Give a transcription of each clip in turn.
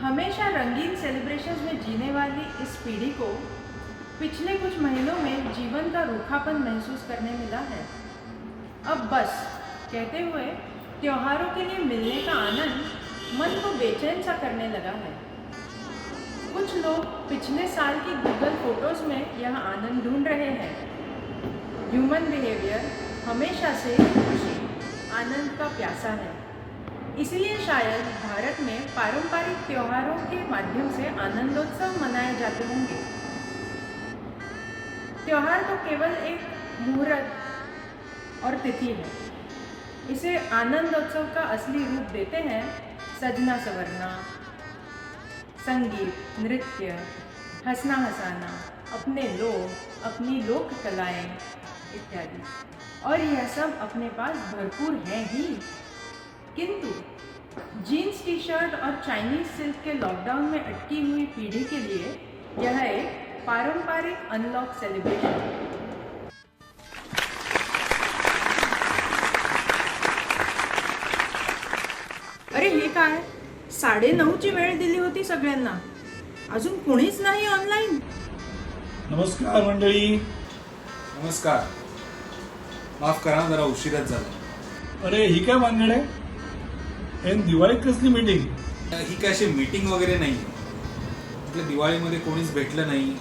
हमेशा रंगीन सेलिब्रेशंस में जीने वाली इस पीढ़ी को पिछले कुछ महीनों में जीवन का रूखापन महसूस करने मिला है। अब बस कहते हुए त्योहारों के लिए मिलने का आनंद मन को बेचैन सा करने लगा है। कुछ लोग पिछले साल की गूगल फोटोज़ में यह आनंद ढूंढ रहे हैं। ह्यूमन बिहेवियर हमेशा से खुशी, आनंद का प्यासा है। इसलिए शायद भारत में पारंपरिक त्योहारों के माध्यम से आनंदोत्सव मनाए जाते होंगे। त्योहार तो केवल एक मुहूर्त और तिथि है। इसे आनंदोत्सव का असली रूप देते हैं सजना संवरना, संगीत, नृत्य, हंसना हंसाना, अपने लोग, अपनी लोक कलाएं इत्यादि। और यह सब अपने पास भरपूर है ही। किंतु जीन्स टी शर्ट और चाइनीज सिल्क के लॉकडाउन में अटकी हुई पीढ़ी के लिए यह एक पारंपरिक अनलॉक सेलिब्रेशन है। अरे हे काय, 9:30ची वेळ दिली होती सगळ्यांना, अजून कोणीच नाही ऑनलाईन. नमस्कार मंडळी. नमस्कार. माफ करा जरा उशिराच झाला. अरे ही काय भानगड आहे? एन दिवाळीत कसली मीटिंग? ही काय अशी मीटिंग वगैरे नाही. आपल्या दिवाळीमध्ये कोणीच भेटलं नाही,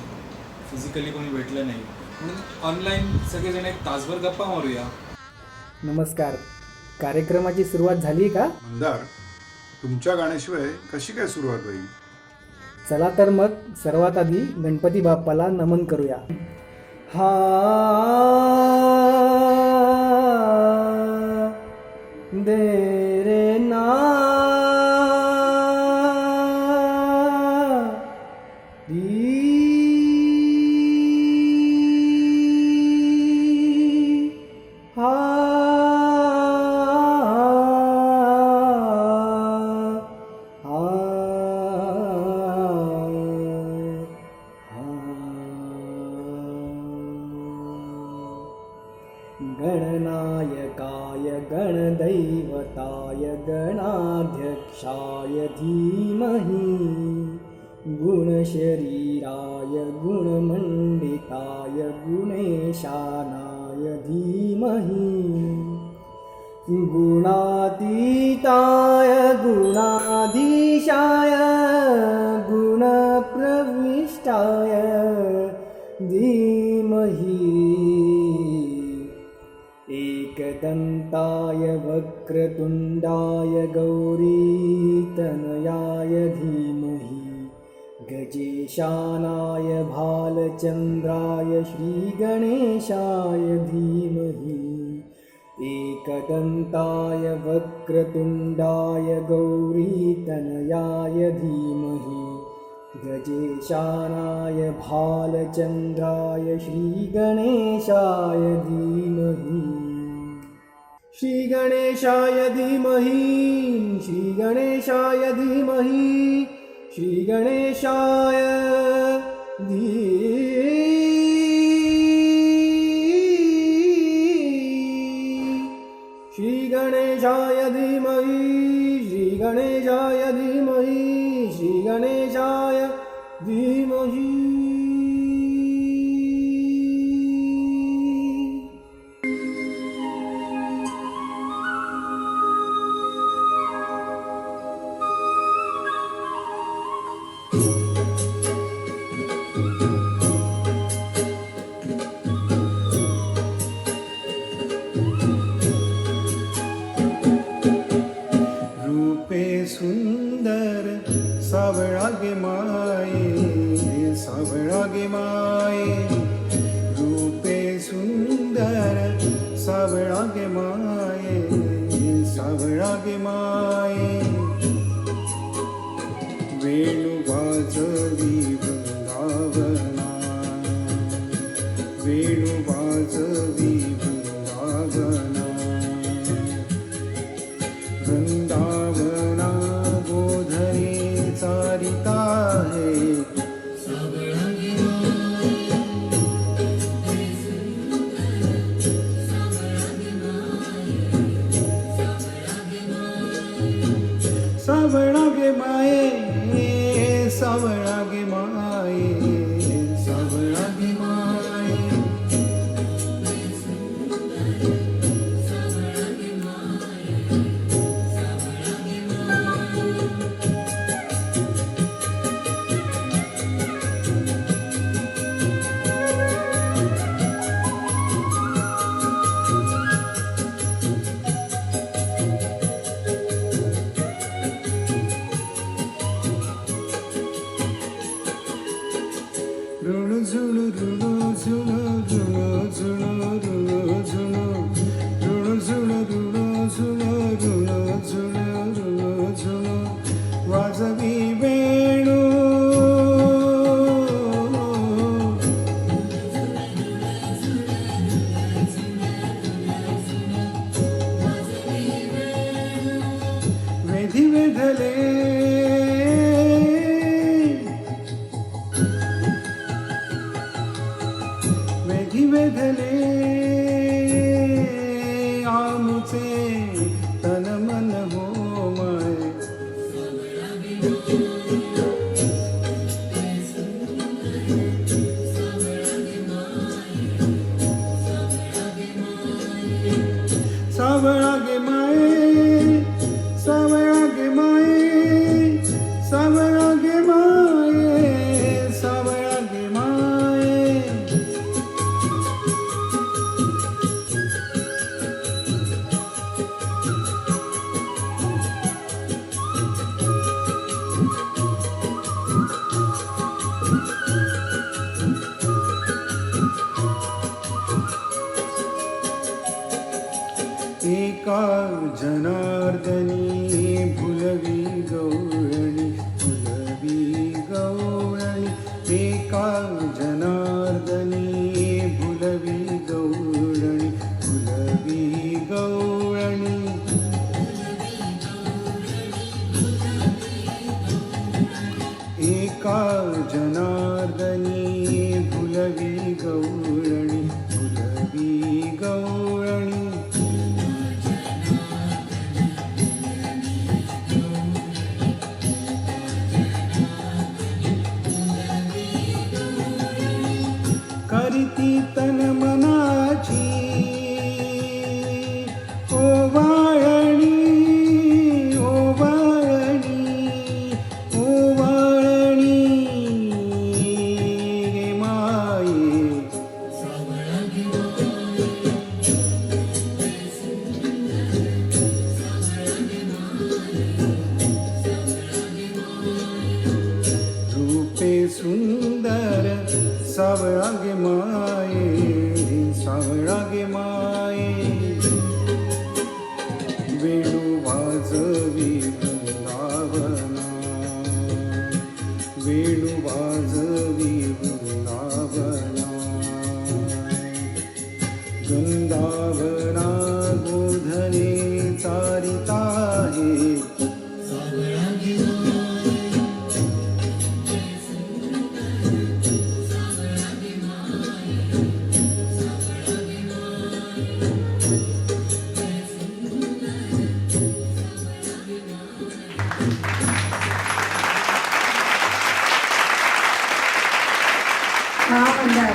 फिजिकली कोणी भेटलं नाही, म्हणून ऑनलाईन सगळेजण एक तासभर गप्पा मारूया. नमस्कार. कार्यक्रमाची सुरुवात झाली का? मंदार, तुमच्या गाण्याशिवाय कशी काय सुरुवात होईल? चला तर मग सर्वात आधी गणपती बाप्पाला नमन करूया. हा दे रे ना दी हा गणनायकाय गणदैवताय गणाध्यक्षाय धीमहि गुणशरीराय गुणमण्डिताय गुणेशानाय धीमहि गुणातीताय गुणाधीशाय गुणप्रविष्टाय धीमहि एकदन्ताय वक्रतुण्डाय गौरीतनयाय धीमहि गजेशानाय भालचन्द्राय श्रीगणेशाय धीमहि एकदन्ताय वक्रतुण्डाय गौरीतनयाय धीमहि गजेशानाय भालचन्द्राय श्रीगणेशाय धीमहि श्रीगणेशाय धीमहि श्रीगणेशाय धीमहि श्रीगणेशाय श्रीगणेशाय धीमहि श्रीगणेशाय धीमहि श्रीगणेशाय धीमहि. रूपे सुंदर सावळा गे माये, सावळा गे माये. रूपे सुंदर सावळा गे माये, सावळा गे माये. वेणू वाजवी वृंदावना, वेणू वाजवी वृंदावना. वृंदावना गोधरे चारिता है, सावळा गे माये. सावळा गे माये, सावळा गे माये सावळा गे माये सावळा गे माये सावळा गे माये एका जनार्दनी भुलवी गवळणी भुलवी गवळणी एका जनार्दनी भुलवी गवळणी भुलवी गवळणी एका जनार्दनी भुलवी गवळणी भुलवी गवळणी करीती तन मनाची ओवाळणी ओवाळणी ओवाळणी गे माये रूपे सुंदर सावळा गे माये सावळा गे माये वेणू वाजवी वृंदावना वेणू वाजवी वृंदावना वृंदावना गोधने चारिता हे हाँ अंदर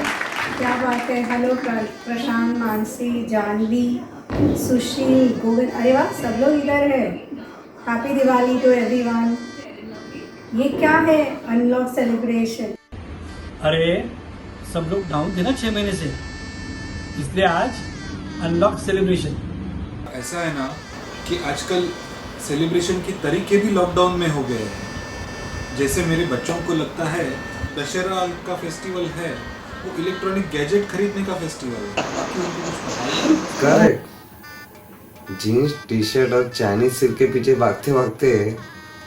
क्या बात है। हेलो प्रशांत, मानसी, जानवी, सुशील, गोविंद, अरे वाह सब लोग इधर है। Happy Diwali to everyone. ये क्या है अनलॉक सेलिब्रेशन? अरे सब लोग डाउन थे ना 6 महीने से, इसलिए आज अनलॉक सेलिब्रेशन। ऐसा है ना कि आजकल सेलिब्रेशन के तरीके भी लॉकडाउन में हो गए हैं। जैसे मेरे बच्चों को लगता है दशहरा का फेस्टिवल है, वो इलेक्ट्रॉनिक गैजेट खरीदने का फेस्टिवल है। बाकी उनको कुछ पता ही नहीं। करेक्ट। जीन्स टी शर्ट और चाइनीज सिल्क के पीछे भागते भागते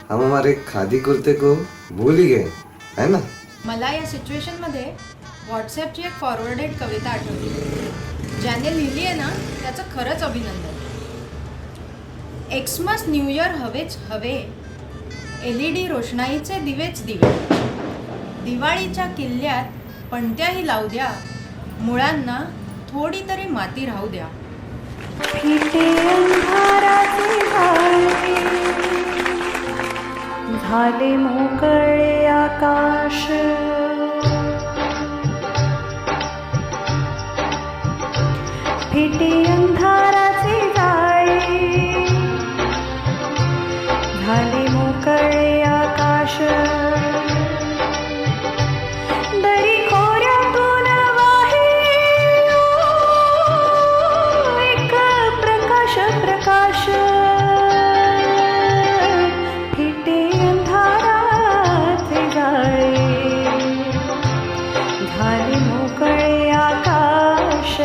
हम हमारे खादी कुर्ते को भूल ही गए, है ना? मला या सिच्युएशनमध्ये व्हॉट्सॲपची एक फॉरवर्डेड कविता आठवली. ज्याने लिहिली आहे ना त्याचं खरंच अभिनंदन. एक्समस न्यू इयर हवेच हवे, LED रोषणाईचे दिवेच दिवे, दिवाळीच्या किल्ल्यात पणत्याही लावू द्या, मुळांना थोडी तरी माती राहू द्या. फिटे अंधाराचे जाळे, झाले मोकळे आकाश, फिटे अंधाराचे जाळे, झाले मोकळे आकाश, दरी खोऱ्यातून वाहे एक प्रकाश प्रकाश, फिटे अंधाराचे जाळे, झाले मोकळे आकाश.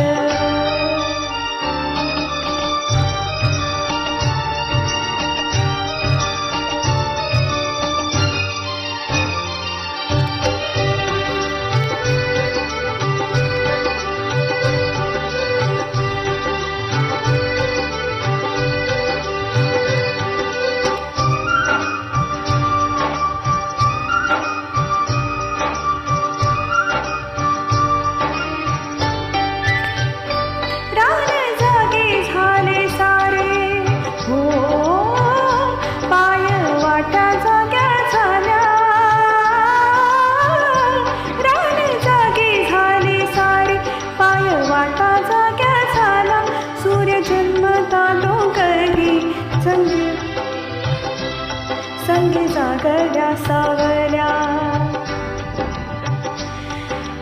कड्या सावल्या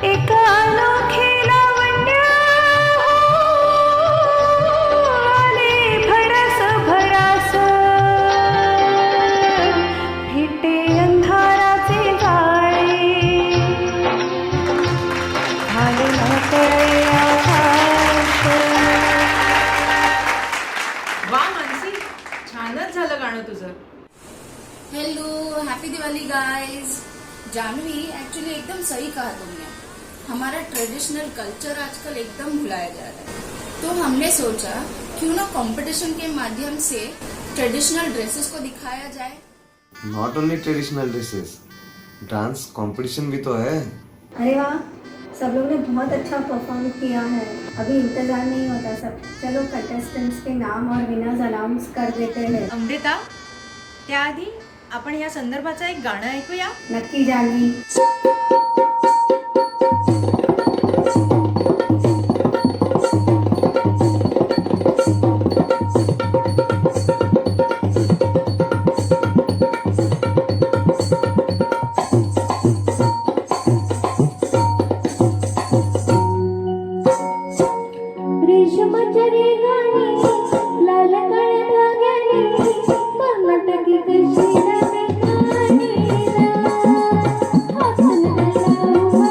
एक अनोखी लावण्य आले भरस भरास फिटे अंधाराचे जाळे झाले मोकळे आकाश वा मानसी, छानच झालं गाणं तुझं. Hello happy Diwali guys. Janhvi actually एकदम सही कहा तुमने. हमारा ट्रेडिशनल कल्चर आजकल एकदम भुलाया जा रहा है. तो हमने सोचा क्यों ना कंपटीशन के माध्यम से ट्रेडिशनल ड्रेसेस को दिखाया जाए. Not only traditional dresses, dance competition भी तो है. अरे वाह, सब लोग ने बहुत अच्छा परफॉर्म किया है. अभी इंतजार नहीं होता सब. चलो कंटेस्टेंट्स के नाम और विनर्स अनाउंस कर देते हैं. अमृता, त्याआधी आपण या संदर्भाचं एक गाणं ऐकूया. नक्की जानवी. रेशमाच्या रेगाने लाल काळ्या धाग्याने कर्नाटकी कशी रंगकाने हातून लावू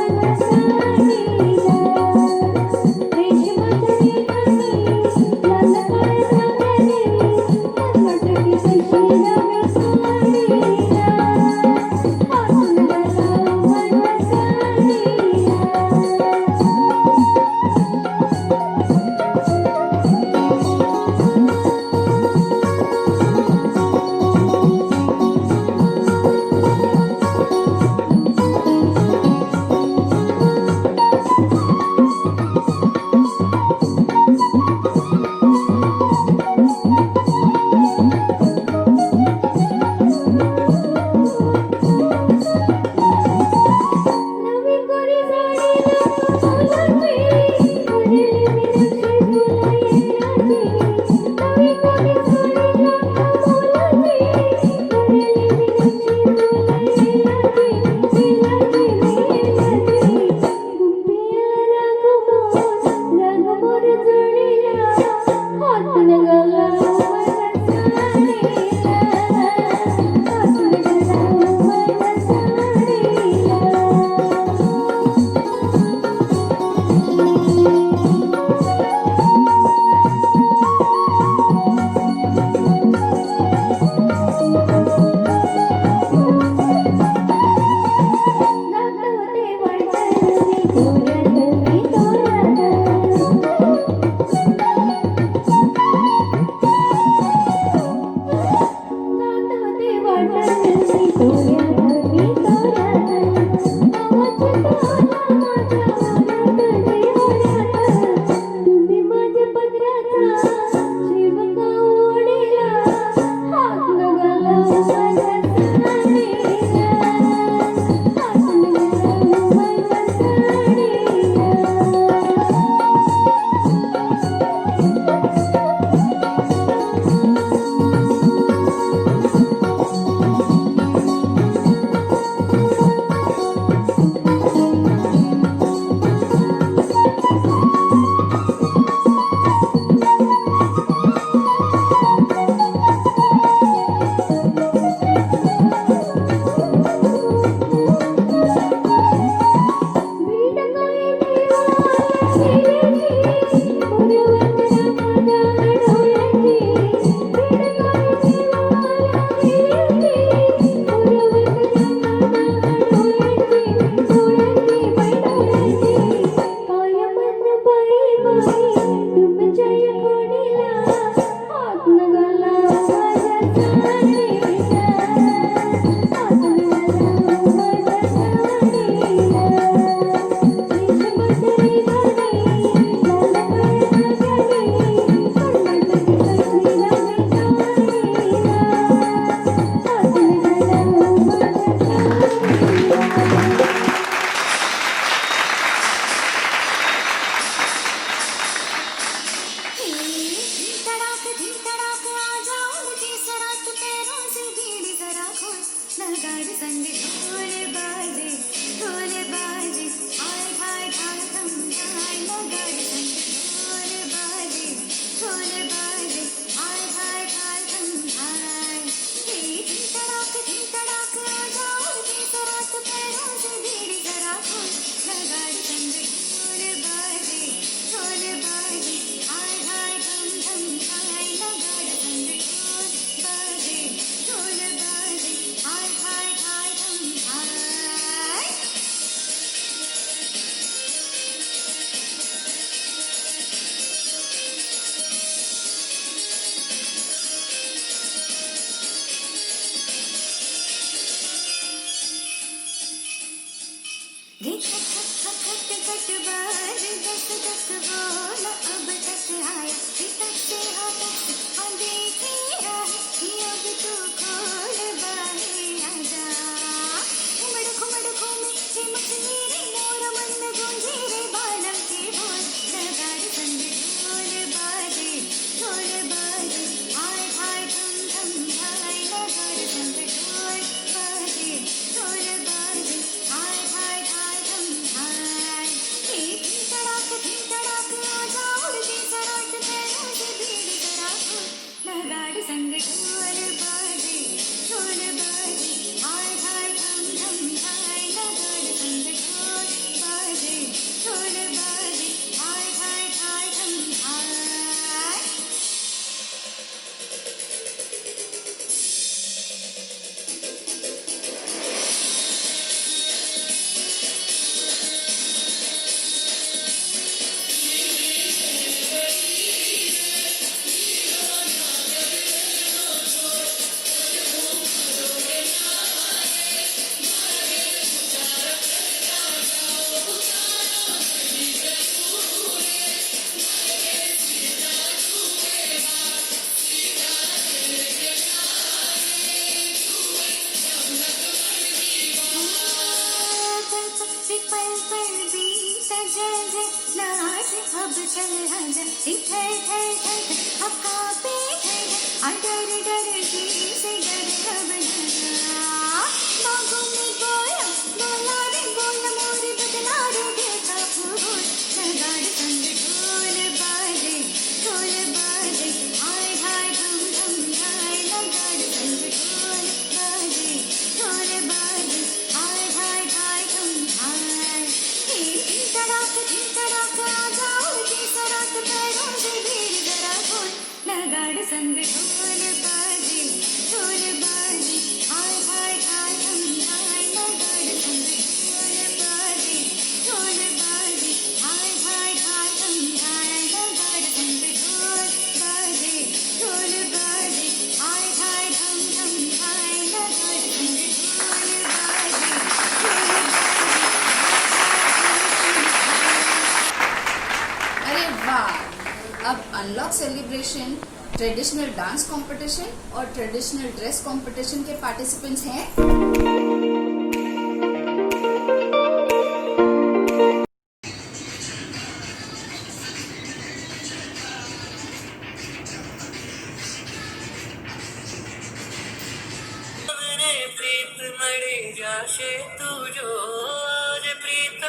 संग ढोल बाजे हाय हाय हाय थम हाय लगाड़ संग ढोल बाजे हाय हाय हाय थम हाय धीम तड़ाक आ जाओ दी सरात पैरों से भीड़ जरा खोल लगाड़ संग ढोल बाजे हाय हाय थम हाय लगाड़ संग ढोल बाजे हाय हाय हाय थम हाय रे खट बाज दस दस बोल अब तक आया तक से हाँ देखे राह अब तू खोल बाहे आजा घुमड़ घूमे हे मछली रे मोर मन में गूंजे रे बालम के बोल लगाड़ संग ढोल बाजे हाय हाय थम हाय लगाड़ संग ढोल बाजे हाय हाय हाय थम हाय धीम तड़ाक आ जाओ दी सरात पैरों से भीड़ जरा खोल लगाड़ संग ढोल बाजे हाय हाय थम हाय लगाड़ संग ढोल बाजे हाय हाय हाय थम हाय पल पल बीता जल जल नाच अब चल आजा ठर अब कांपे डर डर जी से डर कब बागों में बोला रे बोल मोर बदला रे दिल का फूल लगाड़ संग ढोल बाजे हाय हाय धम हाय लगाड़ संग ढोल बाजे हाय हाय हाय थम हाय धीम तड़ाक आ जाओ दी सरात पैरों से भीड़ जरा खोल लगाड़ संग ढोल बाजे हाय हाय हाय थम हाय लगाड़ संग ढोल बाजे हाय हाय हाय थम हाय लगाड़ संग ढोल बाजे हाय हाय थम हाय लगाड़ संग ढोल अरे वाह! अब unlock celebration traditional dance competition और ट्रेडिशनल ड्रेस कंपटीशन के पार्टिसिपेंट्स हैं। प्रीत मळी जाशे तुझो आज प्रीत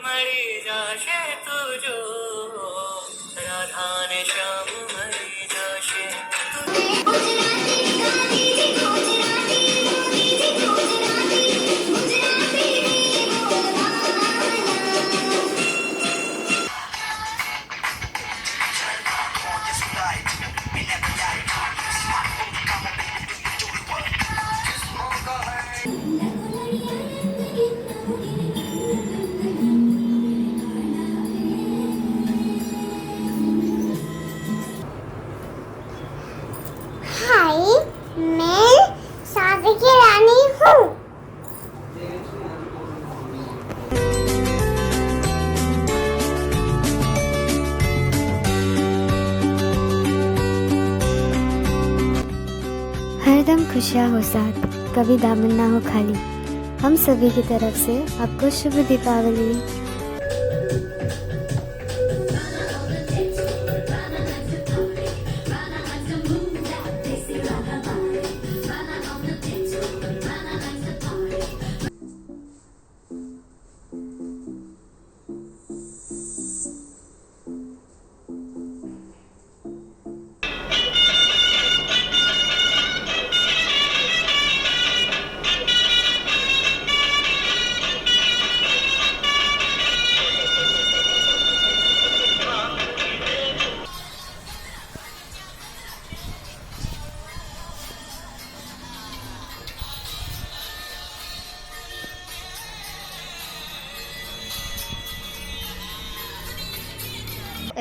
मळी जाशे तुझो राधा ने श्याम मळी जाशे हाय मैं सागर की रानी हूँ हरदम खुशियाँ हो साथ, कभी दामन ना हो खाली। हम सभी की तरफ से आपको शुभ Deepavali.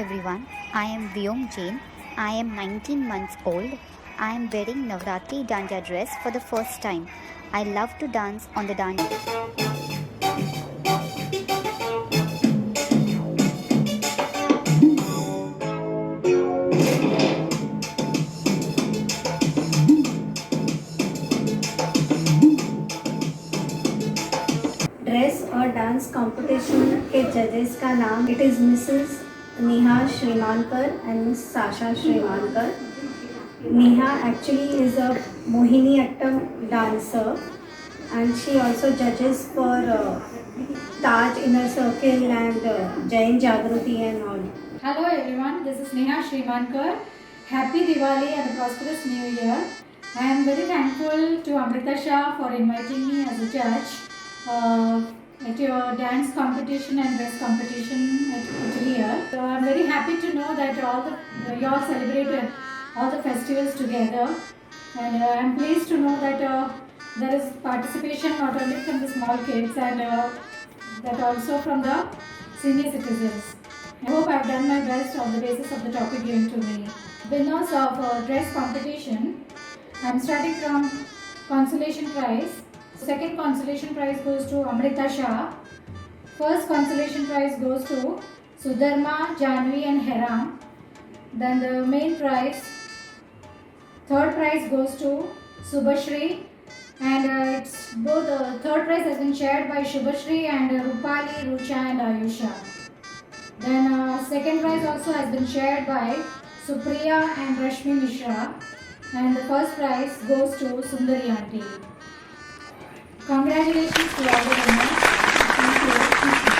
everyone. I am Vyom Jain. I am 19 months old. I am wearing Navratri Dandiya dress for the first time. I love to dance on the dance. Dress और डांस कंपटीशन के जजेस का नाम it is Mrs Neha Shrimankar and Miss Sasha Shrimankar. Neha actually is a Mohiniyattam dancer and she also judges for Taj Inner Circle and Jain Jagruti and all. Hello everyone, this is Neha Shrivankar. Happy Diwali and a prosperous New Year. I am very thankful to Amrita Shah for inviting me as a judge at your dance competition and dress competition at Utiliya. So I am very happy to know that you all celebrated all the festivals together, and I am pleased to know that there is participation not only from the small kids and that also from the senior citizens. I hope I have done my best on the basis of the topic given to me. Winners of dress competition, I am starting from consolation prize. Second consolation prize goes to Amrita Shah. First consolation prize goes to Sudharma, Janvi and Heram. Then the main prize, third prize goes to Subhashri, and it's both third prize has been shared by Shubhashri and Rupali, Rucha and Ayusha. Then second prize also has been shared by Supriya and Rashmi Mishra, and the first prize goes to Sundari Aunty. Congratulations to all the winners. Thank you.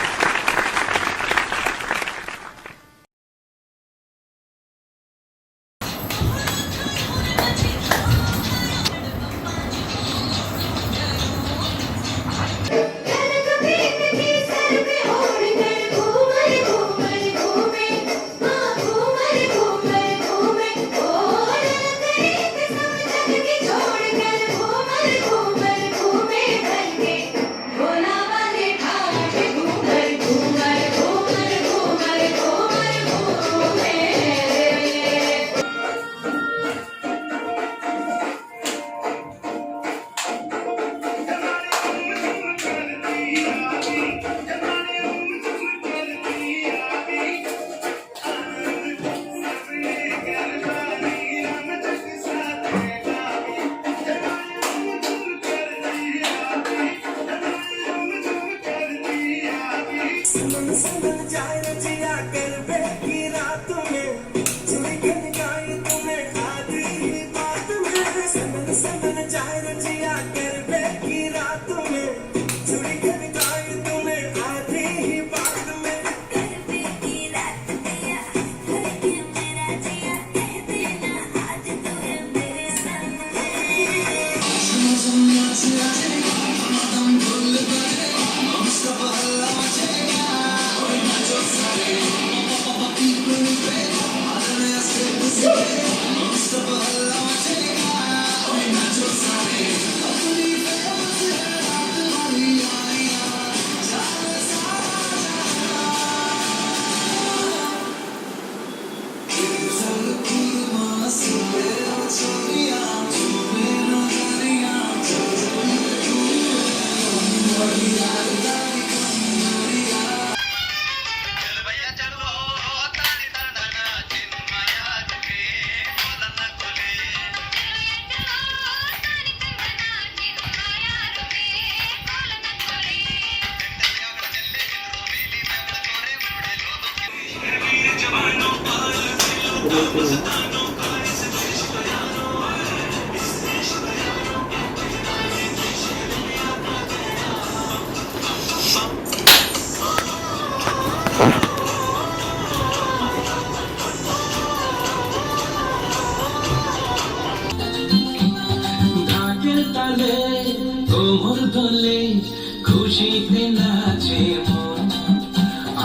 খুশিতে নাচে মন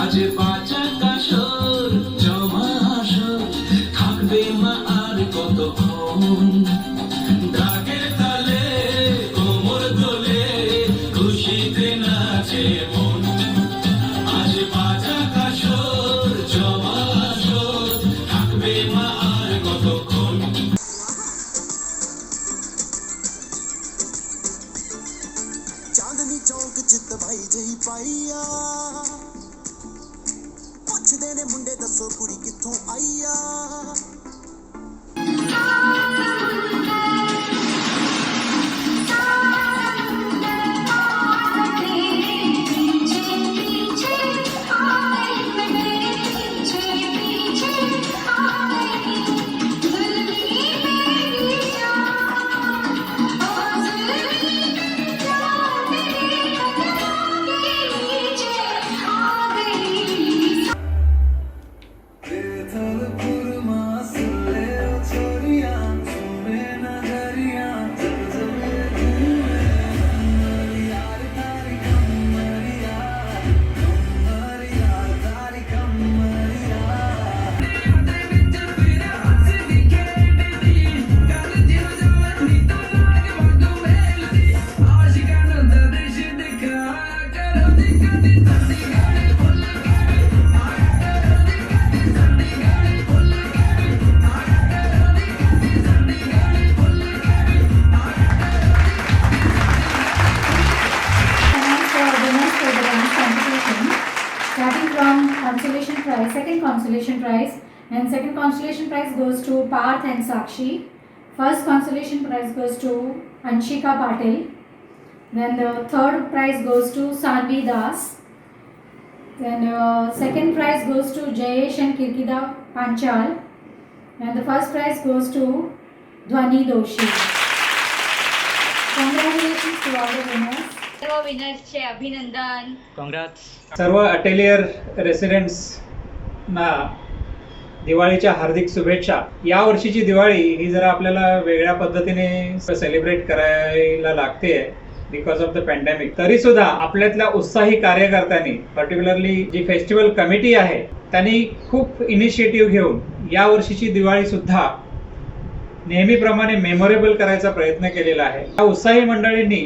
আজ পাঁচা কাশর জমা আসর থাকবে মা আর কতক্ষণ ঢাকের তালে কোমর দোলে খুশিতে নাচে মন আজ পাঁচা কাশর জমা আসর ਚੌਂਕ ਜਿੱਤ ਭਾਈ ਜਹੀ ਪਾਈਆ ਪੁੱਛਦੇ ਨੇ ਮੁੰਡੇ ਦੱਸੋ ਕੁੜੀ ਕਿੱਥੋਂ ਆਈ ਆ Starting from consolation prize, second consolation prize, and second consolation prize goes to Parth and Sakshi. First consolation prize goes to Anshika Patil. Then the third prize goes to Sanvi Das. Then second prize goes to Jayesh and Kirkida Panchal, and the first prize goes to Dhwani Doshi. Congratulations to all the winners. सर्व विनर्सचे अभिनंदन. सर्व अटेलियर residents ना दिवाळीच्या हार्दिक शुभेच्छा. या वर्षीची दिवाळी ही जरा आपल्याला वेगळ्या पद्धतीने सेलिब्रेट करायला लागते बिकॉज ऑफ द पॅन्डेमिक. तरी सुद्धा आपल्यातल्या उत्साही कार्यकर्त्यांनी पर्टिक्युलरली जी फेस्टिवल कमिटी आहे त्यांनी खूप इनिशिएटिव्ह घेऊन या वर्षीची दिवाळी सुद्धा नेहमीप्रमाणे मेमोरेबल करायचा प्रयत्न केलेला आहे. या उत्साही मंडळींनी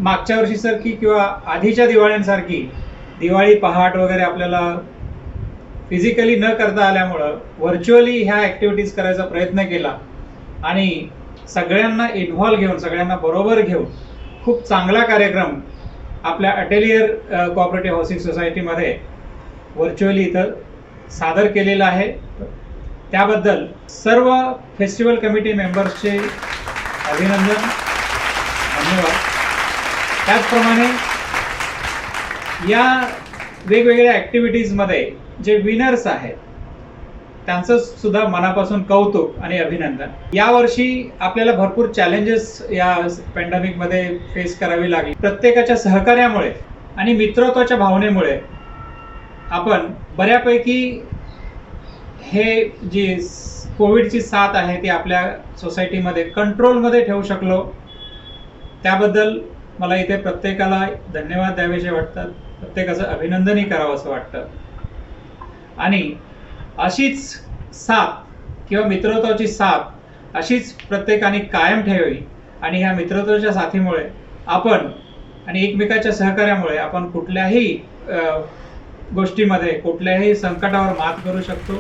मागच्या वर्षीसारखी किंवा आधीच्या दिवाळींसारखी दिवाळी पहाट वगैरे आपल्याला फिजिकली न करता आल्यामुळं व्हर्च्युअली ह्या ॲक्टिव्हिटीज करायचा प्रयत्न केला आणि सगळ्यांना इन्व्हॉल्व घेऊन सगळ्यांना बरोबर घेऊन खूप चांगला कार्यक्रम आपल्या अटेलियर कोऑपरेटिव्ह हाऊसिंग सोसायटीमध्ये व्हर्च्युअली इथं सादर केलेला आहे. त्याबद्दल सर्व फेस्टिवल कमिटी मेंबर्सचे अभिनंदन, धन्यवाद. त्याचप्रमाणे या वेगवेगळ्या ॲक्टिव्हिटीजमध्ये जे विनर्स आहेत त्यांचं सुद्धा मनापासून कौतुक आणि अभिनंदन. यावर्षी आपल्याला भरपूर चॅलेंजेस या पॅन्डेमिकमध्ये फेस करावी लागली. प्रत्येकाच्या सहकार्यामुळे आणि मित्रत्वाच्या भावनेमुळे आपण बऱ्यापैकी हे जी कोविडची साथ आहे ती आपल्या सोसायटीमध्ये कंट्रोलमध्ये ठेवू शकलो. त्याबद्दल मला इथे प्रत्येकाला धन्यवाद द्यावेसे वाटतात, प्रत्येकाचं अभिनंदनही करावं असं वाटतं. आणि अशीच साथ किंवा मित्रत्वाची साथ अशीच प्रत्येकाने कायम ठेवावी आणि ह्या मित्रत्वाच्या साथीमुळे आपण आणि एकमेकाच्या सहकार्यामुळे आपण कुठल्याही गोष्टीमध्ये कुठल्याही संकटावर मात करू शकतो.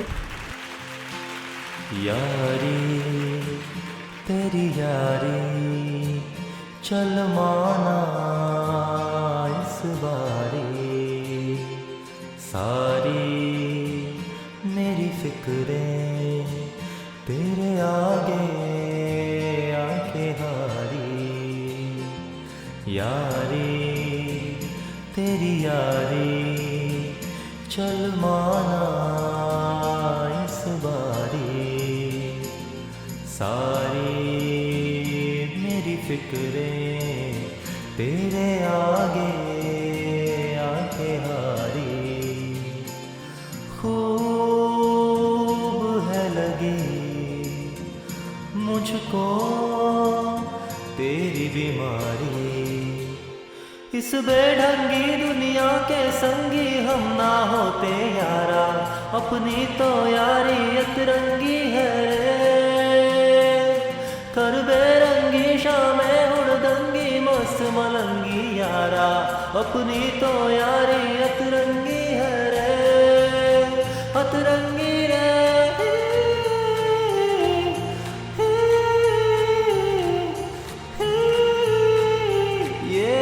यारी तेरी यारी चल माना इस बारी सारी मेरी फिक्रें तेरे आगे आके हारी यारी तेरी यारी चल माना इस बारी सारी मेरी फिक्रें तेरे आगे आके हारी खूब है लगी मुझको तेरी बीमारी इस बेढंगी दुनिया के संगी हम ना होते यारा अपनी तो यारी अतरंगी है कर बेरंगी शामें हुड़दंगी मस्त मलंगी यारा अपनी तो यारी अतरंगी है रे अतरंगी रे ये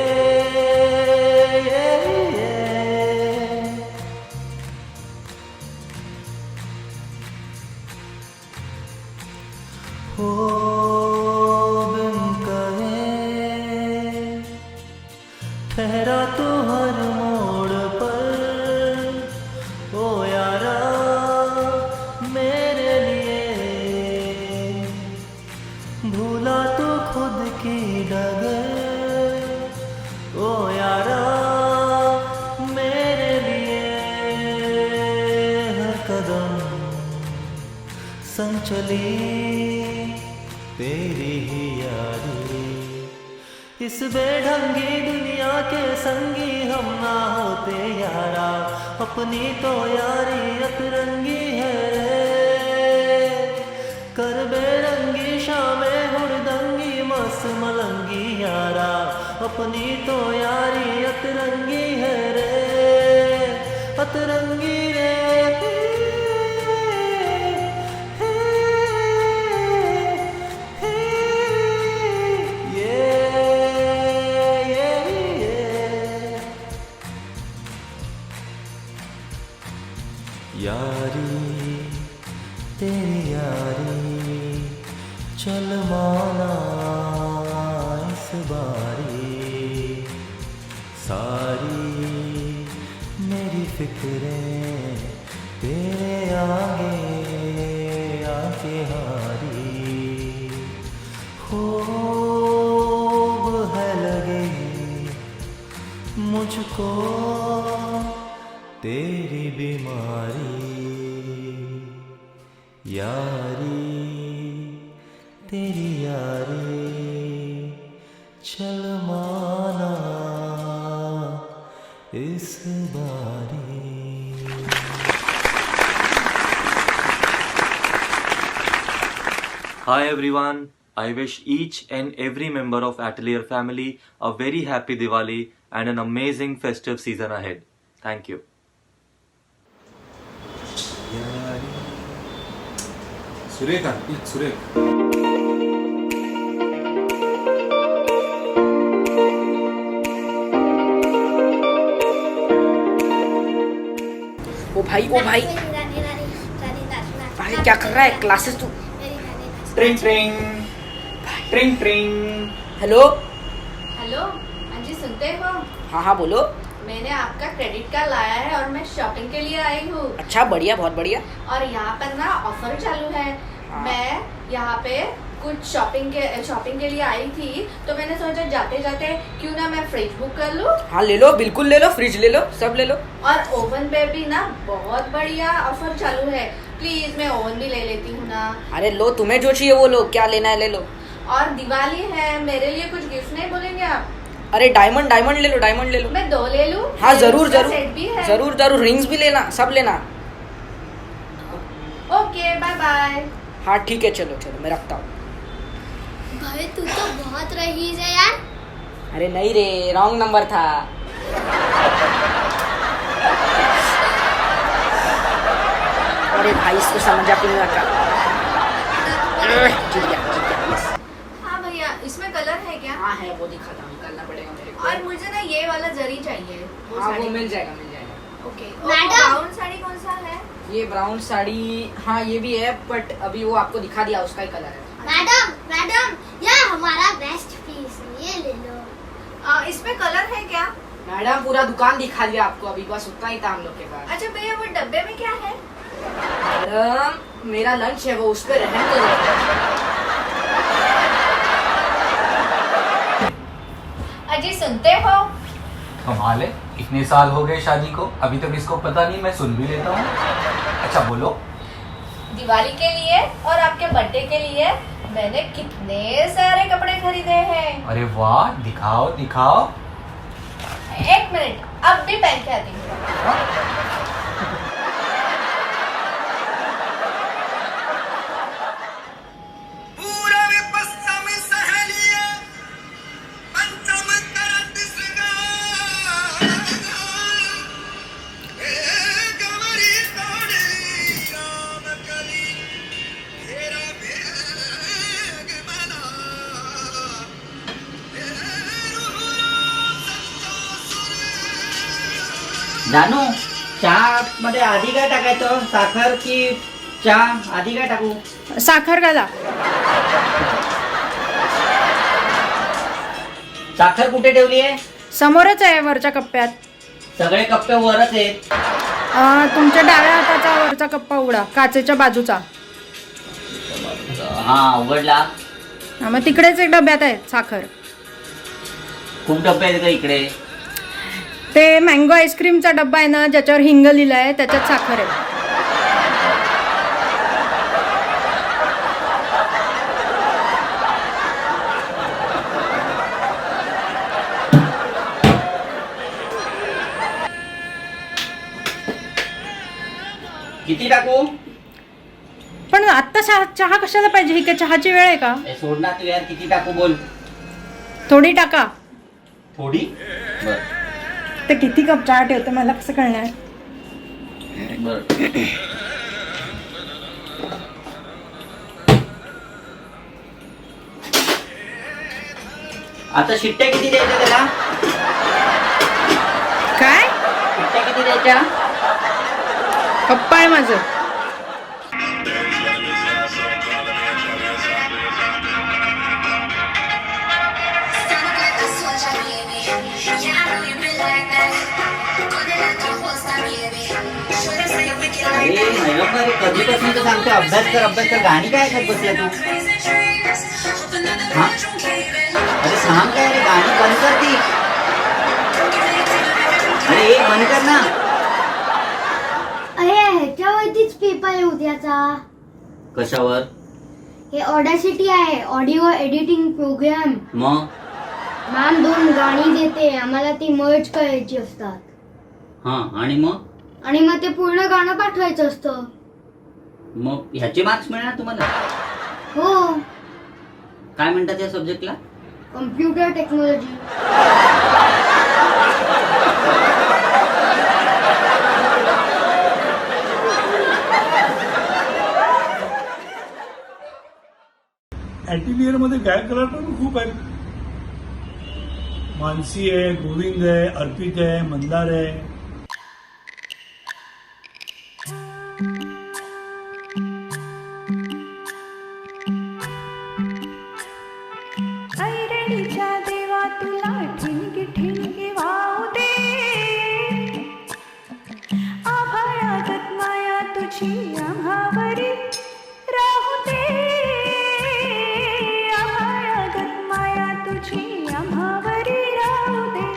ठहरा तू हर मोड़ पर ओ यारा मेरे लिए, भूला तू खुद की डगर ओ यारा मेरे लिए, हर कदम संग चली तेरी ही यारी, इस बेढंगी दुनिया के संगी हम ना होते यारा, अपनी तो यारी अतरंगी है रे, कर बेरंगी शामें हुड़दंगी मस्त मलंगी यारा, अपनी तो यारी अतरंगी है रे, अतरंगी रे। यारी तेरी यारी चल माना इस बारी, सारी मेरी फिक्रें तेरे आगे आके हारी, खूब है लगे मुझको तेरी बीमारी, यारी तेरी यारी चल माना इस बारी। Hi everyone, I wish each and every member of Atelier family a very happy Diwali and an amazing festive season ahead. Thank you. सुरेख आंटी सुरेख। ओ भाई भाई क्या कर रहा है? क्लासेस तू ट्रिंग ट्रिंग ट्रिंग ट्रिंग। हेलो हेलो, हाँ जी सुनते हो? हाँ बोलो। मैंने आपका क्रेडिट कार्ड लाया है और मैं शॉपिंग के लिए आई हूँ। अच्छा बढ़िया, बहुत बढ़िया। और यहाँ पर ना ऑफर चालू है। मैं यहाँ पे कुछ शॉपिंग के लिए आई थी, तो मैंने सोचा जाते जाते क्यों ना मैं फ्रिज बुक कर लूँ। हाँ ले लो, बिल्कुल ले लो, फ्रिज ले लो, सब ले लो। और ओवन पे भी ना बहुत बढ़िया ऑफर चालू है, प्लीज मैं ओवन भी ले लेती हूँ ना। अरे लो, तुम्हें जो चाहिए वो लो, क्या लेना है ले लो। और दिवाली है, मेरे लिए कुछ गिफ्ट नहीं बोलेंगे आप? अरे डायमंड ले लो, डायमंड ले लो। मैं 2 ले लूँ? हाँ जरूर सेट जरूर भी है। जरूर जरूर, रिंग्स भी लेना, सब लेना। Okay bye bye. हाँ ठीक है, चलो चलो मैं रखता हूँ। भाई तू तो बहुत रईस है यार। अरे नहीं रे, रॉन्ग नंबर था। अरे भाई इसको समझा क्यों नहीं आता? जीत गया, जीत गया, बस। हाँ भैया, इसमें कलर है क्या? हाँ है, वो दिखाता हूँ, करना पड़ेगा मेरे को। और मुझे ना ये वाला जरी चाहिए। हाँ वो मिल जाएगा, मिल जाएगा। ओके। मैडम! ब्राउन साड़ी कौन सा है? ये ब्राउन साड़ी, हाँ ये भी है, बट अभी वो आपको दिखा दिया, उसका ही कलर है। मैडम ये हमारा बेस्ट पीस है, ये ले लो। इसमें कलर है क्या? मैडम पूरा दुकान दिखा दिया आपको, अभी बस उतना ही था हम लोग के पास। अच्छा भैया, वो डब्बे में क्या है? मैडम मेरा लंच है, वो उस पर रहने दो। अजी सुनते हो? कमाल है, इतने साल हो गए शादी को, अभी तक इसको पता नहीं, मैं सुन भी लेता हूँ। अच्छा बोलो। दिवाली के लिए और आपके बर्थडे के लिए मैंने कितने सारे कपड़े खरीदे हैं। अरे वाह, दिखाओ दिखाओ। 1 मिनट, अब भी पहन के आती हूँ। जानू, चहा मध्ये आधी काय टाकायचं? साखर की चहा? आधी काय टाकू? साखर घाला. साखर कुठे ठेवली आहे? समोरच आहे वरच्या कप्प्यात. सगळे कप्पे वरच आहेत. तुमच्या डाव्या हाताचा वरचा कप्पा उघडा, काचेच्या बाजूचा. हा उघडला. मग तिकडेच एक डब्यात आहे साखर. खूप डब्बे आहेत का इकडे? ते मँगो आईस्क्रीमचा डब्बा आहे ना, ज्याच्यावर हिंग लिहिलाय, त्याच्यात साखर आहे. किती टाकू? पण आत्ता चहा कशाला पाहिजे? ही काय चहाची वेळ आहे का? सोड ना तू यार, किती टाकू बोल. थोडी टाका. थोडी? बर ते किती कप चहा ठेवते मला कसं कळणार? बर. आता शिट्ट्या किती द्यायच्या त्याला? काय शिट्ट्या किती द्यायच्या? कप्पा आहे माझं. अरे कधीपासून तर सांगतो अभ्यास कर. गाणी काय ऐकत बसला तू? हा अरे सांग काय रे, गाणी बंद कर ती. अरे एक बंद कर ना. अरे ह्याच्यावरतीच पेपर आहे उद्याचा. कशावर? हे ऑडासिटी आहे, ऑडिओ एडिटिंग प्रोग्राम. मग मॅम 2 गाणी देते, आम्हाला ती मर्ज करायची असतात. हा आणि मग ते पूर्ण गाणं पाठवायचं असतं. मग ह्याचे मार्क्स मिळणार तुम्हाला? हो. काय म्हणतात या सब्जेक्टला? Computer technology. ॲटिलियर मध्ये गायक कलाकार पण खूप आहेत. मानसी आहे, गोविंद आहे, अर्पित आहे, मंदार आहे. ऐरणीच्या देवा तुला ठिणगी ठिणगी वाहू दे. आभाळागत माया तुझी आम्हावरी राहू दे. आभाळागत माया तुझी आम्हावरी राहू दे.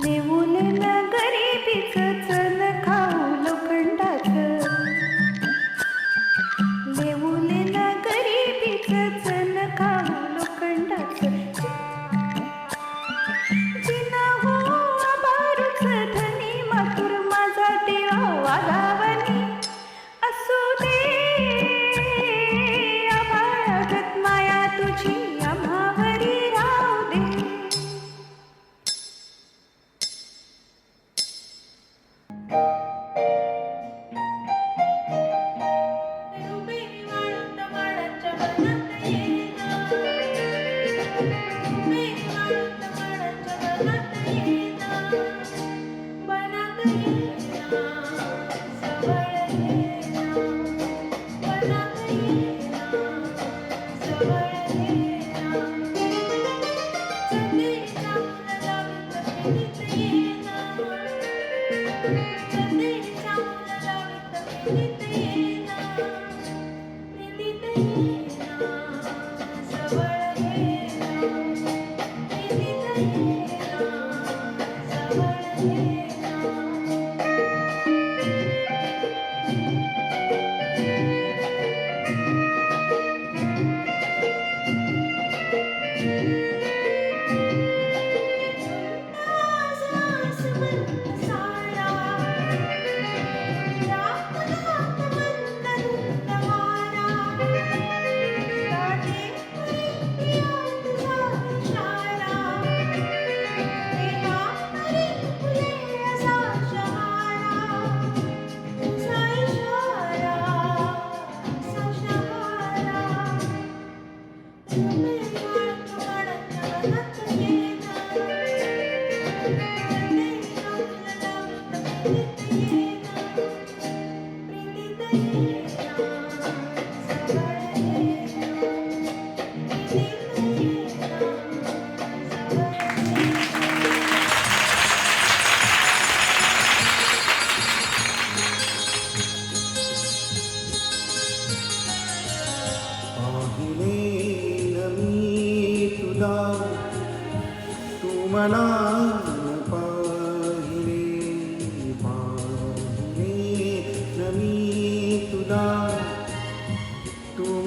लेवून गरिबीचं चण खाऊ लोखंडाचं. लेवून गरिबीचं चण खाऊ लोखंडाचं. जिना हो आभारूच धनी मातुर माझा देवा वागावनी असू दे. आभाळागत माया तुझी आम्हावरी राहू दे.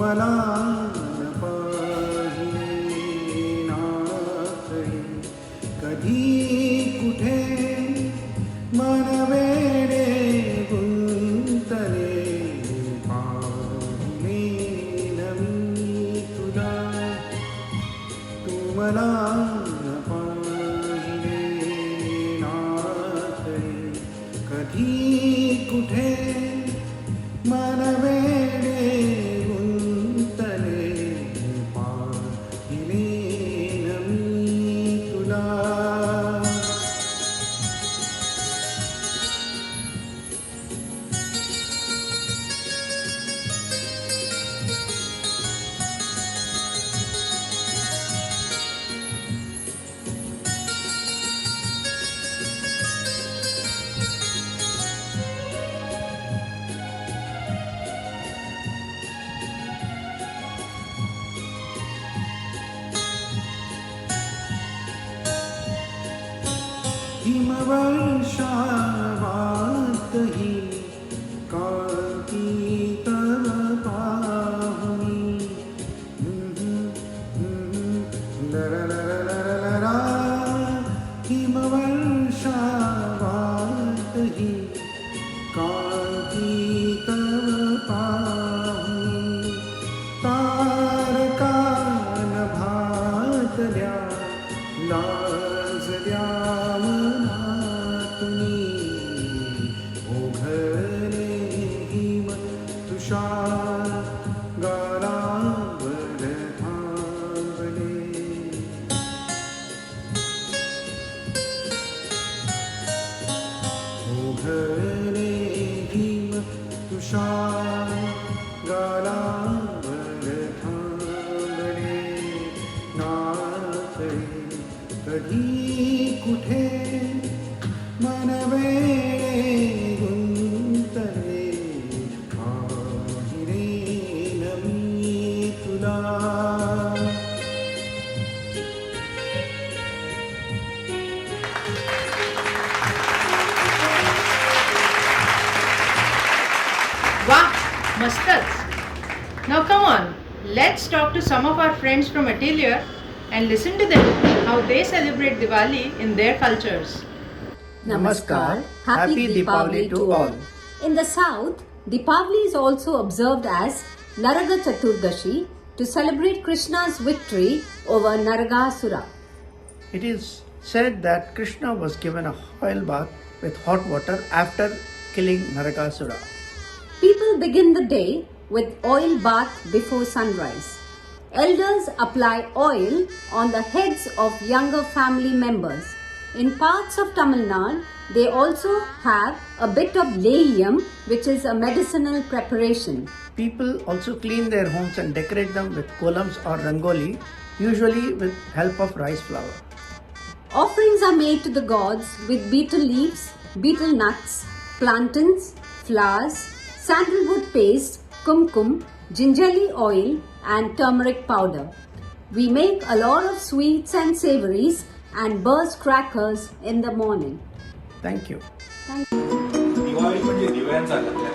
मला न पाहिले नाचळे कधी कुठे मन वेडे गुंतले पाहिले नवी तुला तू मला न पाहिले नाचळे कधी कुठे मन वेडे गुंतले पाहिले नवी तुला हिमवर्षावातही कांती तव पाहुनी लरलरलरलरा हिमवर्षावातही कांती तव पाहुनी तारका नभातल्या लाजल्या तुषार गारावर थांबले ओघळे हिम तुषार गारावर थांबले नाचले कधी कुठे मन वेळे गुंतले Wow, mastard. Now come on, let's talk to some of our friends from Atelier and listen to them how they celebrate Diwali in their cultures. Namaskar. Happy Deepavali to all. In the south, Deepavali is also observed as Naraga Chaturdashi to celebrate Krishna's victory over Naragasura. It is said that Krishna was given a oil bath with hot water after killing Naragasura. People begin the day with oil bath before sunrise. Elders apply oil on the heads of younger family members. In parts of Tamil Nadu, they also have a bit of layam, which is a medicinal preparation. People also clean their homes and decorate them with columns or rangoli, usually with help of rice flour. Offerings are made to the gods with betel leaves, betel nuts, plantains, flowers, sandalwood paste, kumkum, gingerly oil and turmeric powder. We make a lot of sweets and savories and burst crackers in the morning. Thank you. Diwali म्हणजे दिव्यांचा गजर.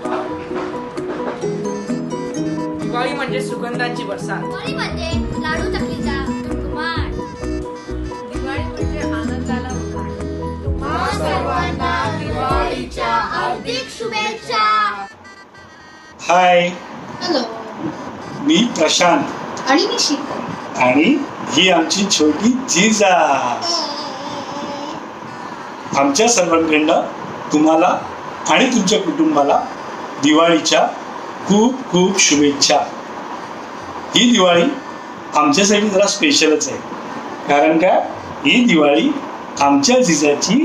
दिवाळी म्हणजे सुगंधाची बरसात. दिवाळी म्हणजे लाडू चकलीचा घुमघुमाट. दिवाळी म्हणजे आनंदाला उखाण. तुम्हा सर्वांना दिवाळीच्या हार्दिक शुभेच्छा. हाय, हॅलो. मी प्रशांत आणि मी शीतल. आणि ही आमची छोटी जिजा. आमच्या सर्वांकडनं तुम्हाला आणि तुमच्या कुटुंबाला दिवाळीच्या खूप खूप शुभेच्छा. ही दिवाळी आमच्यासाठी जरा स्पेशलच आहे, कारण का ही दिवाळी आमच्या जिजाची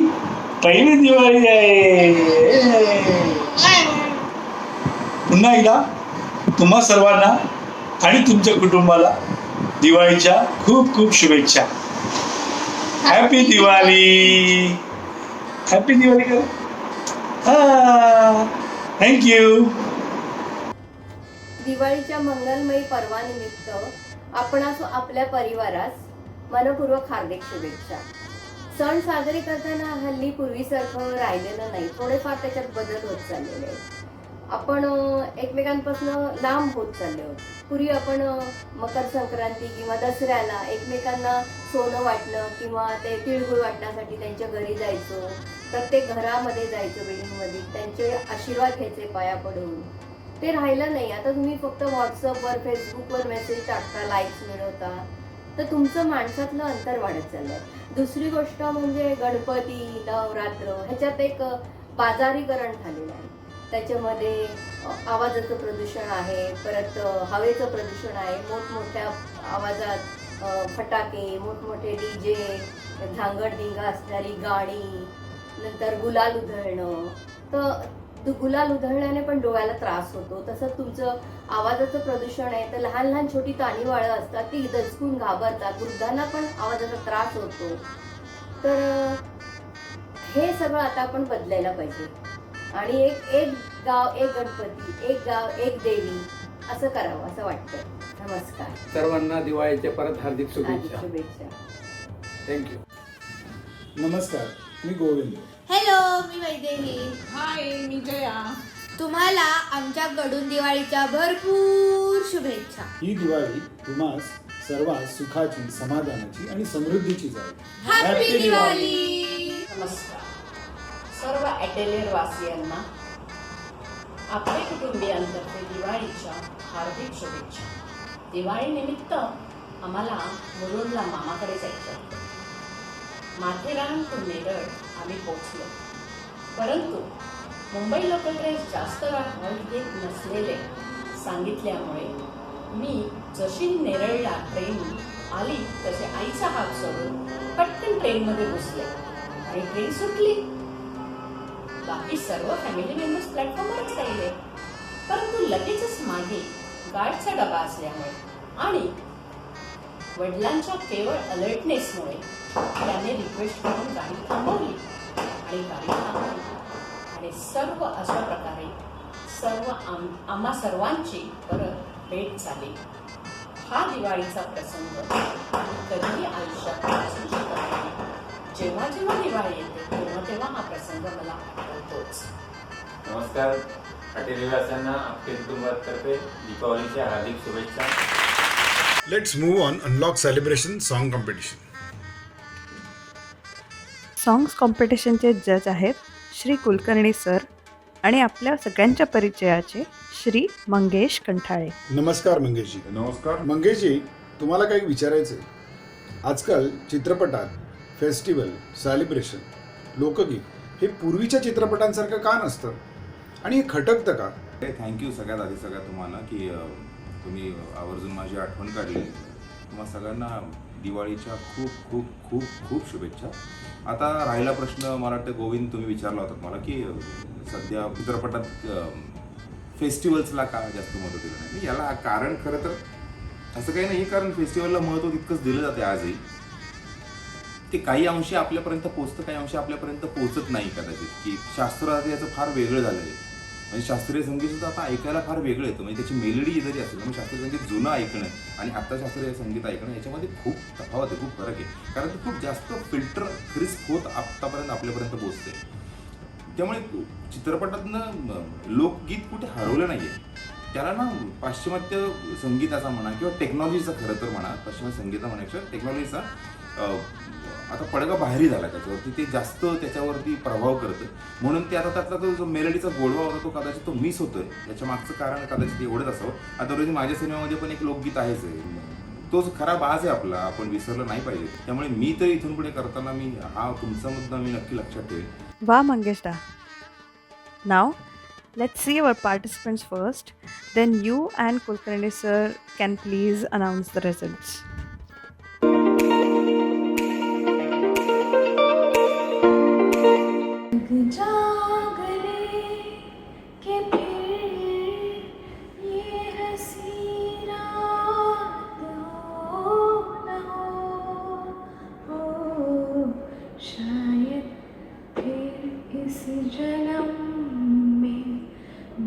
पहिली दिवाळी आहे. पुन्हा एकदा तुम्हा सर्वांना आणि तुमच्या कुटुंबाला दिवाळीच्या खूप खूप शुभेच्छा. हॅपी दिवाळी. हॅपी दिवाळी करा. थँक्यू. दिवाळीच्या मंगलमयी पर्वानिमित्त आपणास आपल्या परिवारास मनपूर्वक हार्दिक शुभेच्छा. सण साजरे करताना हल्ली पूर्वीसारखं राहिलेलं नाही, थोडेफार त्याच्यात बदल होत चाललेले आहेत. आपण एकमेकांपासून लांब होत चालले आहोत. पूर्वी आपण मकर संक्रांती किंवा दसऱ्याला एकमेकांना सोनं वाटणं किंवा ते तिळगुळ वाटण्यासाठी त्यांच्या घरी जायचो. प्रत्येक घरामध्ये जायचं बिल्डिंगमध्ये, त्यांचे आशीर्वाद घ्यायचे पाया पडून. ते राहिलं नाही. आता तुम्ही फक्त व्हॉट्सअपवर फेसबुकवर मेसेज टाकता, लाईक्स मिळवता, तर तुमचं माणसातलं अंतर वाढत चाललंय. दुसरी गोष्ट म्हणजे गणपती, नवरात्र ह्याच्यात एक बाजारीकरण झालेलं आहे. त्याच्यामध्ये आवाजाचं प्रदूषण आहे, परत हवेचं प्रदूषण आहे, मोठमोठ्या आवाजात फटाके, मोठमोठे DJ, झांगडधिंगा असणारी गाणी, नंतर गुलाल उधळणं. तर गुलाल उधळण्याने पण डोळ्याला त्रास होतो. तसंच तुमचं आवाजाचं प्रदूषण आहे, तर लहान लहान छोटी तानीवाळं असतात, ती दचकून घाबरतात. वृद्धांना पण आवाजाचा त्रास होतो. तर हे सगळं आता आपण बदलायला पाहिजे आणि एक गाव एक गणपती, एक गाव एक देवी असं करावं असं वाटतंय. नमस्कार. सर्वांना दिवाळीच्या परत हार्दिक शुभेच्छा. शुभेच्छा. थँक्यू. नमस्कार, मी गोविंद. हॅलो, मी वैदेही. हाय, मी जया. तुम्हाला आमच्याकडून दिवाळीच्या भरपूर शुभेच्छा. ही दिवाळी तुम्हास सर्वात सुखाची, समाधानाची आणि समृद्धीची जावी. हॅपी दिवाळी. नमस्कार सर्व ॲटेलियर वासियांना आपले कुटुंबियांतर्फे दिवाळीच्या हार्दिक शुभेच्छा. दिवाळीनिमित्त आम्हाला मुलुंडला मामाकडे जायचं होतं. माथेरान टू नेरळ आम्ही पोचलो, परंतु मुंबई लोकल ट्रेन जास्त वेळ हॉल्ट घेत नसलेले सांगितल्यामुळे मी जशी नेरळला ट्रेन आली तसे आईचा हात सोडून पटकन ट्रेनमध्ये घुसले आणि ट्रेन सुटली. बाकी सर्व फॅमिली मेंबर्स प्लॅटफॉर्मवरच राहिले, परंतु लगेचच मागे गार्डचा डबा असल्यामुळे आणि वडिलांच्या केवळ अलर्टनेसमुळे त्याने रिक्वेस्ट करून गाडी थांबवली आणि गाडी थांबवली आणि सर्व अशा प्रकारे आम्हा सर्वांची परत भेट झाली. हा दिवाळीचा प्रसंग कधीही आयुष्यात विसरू शकत नाही. जेव्हा जेव्हा दिवाळी येते तेव्हा तेव्हा हा प्रसंग मला आठवतोच. नमस्कार, हॉटेलवासियांना आपल्या कुटुंबातर्फे दीपावलीच्या हार्दिक शुभेच्छा. Let's move on unlock celebration song competition. Songs कॉम्पिटिशनचे जज आहेत श्री कुलकर्णी सर आणि आपल्या सगळ्यांच्या परिचयाचे श्री मंगेश कंठाळे. नमस्कार मंगेशजी. नमस्कार मंगेशजी, तुम्हाला काही विचारायचं आहे. आजकाल चित्रपटात फेस्टिवल, सेलिब्रेशन, लोकगीत हे पूर्वीच्या चित्रपटांसारखं का नसतं आणि हे खटकतं का? थँक्यू सगळ्यात आधी तुम्हाला की तुम्ही आवर्जून माझी आठवण काढली. तुम्हा सगळ्यांना दिवाळीच्या खूप खूप खूप खूप शुभेच्छा. आता राहिला प्रश्न, मला वाटतं गोविंद तुम्ही विचारला होता मला की सध्या चित्रपटात फेस्टिवल्सला का जास्त महत्त्व दिलं नाही. याला कारण खरं तर असं काही नाही, कारण फेस्टिवलला महत्त्व तितकंच दिलं जाते आजही. ते काही अंशी आपल्यापर्यंत पोहोचतं, काही अंशी आपल्यापर्यंत पोहोचत नाही कदाचित. की शास्त्र याचं फार वेगळं झालं आहे. म्हणजे शास्त्रीय संगीत सुद्धा आता ऐकायला फार वेगळं येतं. म्हणजे त्याची मेलडी जरी असेल, म्हणजे शास्त्रीय संगीत जुनं ऐकणं आणि आता शास्त्रीय संगीत ऐकणं याच्यामध्ये खूप तफावत आहे, खूप फरक आहे. कारण ते खूप जास्त फिल्टर क्रिस्प होत आत्तापर्यंत आपल्यापर्यंत पोहोचते. त्यामुळे चित्रपटातनं लोकगीत कुठे हरवलं नाही आहे. त्याला ना पाश्चिमात्य संगीताचा म्हणा किंवा टेक्नॉलॉजीचा, खरं तर म्हणा पाश्चिमात्य संगीता म्हणायचं टेक्नॉलॉजीचा आता पडगा बाहेरी झाला त्याच्यावरती. ते जास्त त्याच्यावरती प्रभाव करतं, म्हणून ते आता त्यातला तो जो मेलडीचा गोडवा होता तो कदाचित तो मिस होतोय. याच्या मागचं कारण कदाचित एवढंच असावं. आता रोजी माझ्या सिनेमामध्ये पण एक लोकगीत आहेच आहे, तोच खरा बाज आहे आपला, आपण विसरलं नाही पाहिजे. त्यामुळे मी तर इथून पुढे करताना मी हा तुमचा मुद्दा मी नक्की लक्षात ठेवेन. वा मंगेशदा. नाव let's see our participants first, then you and Kulkarni sir can please announce the results.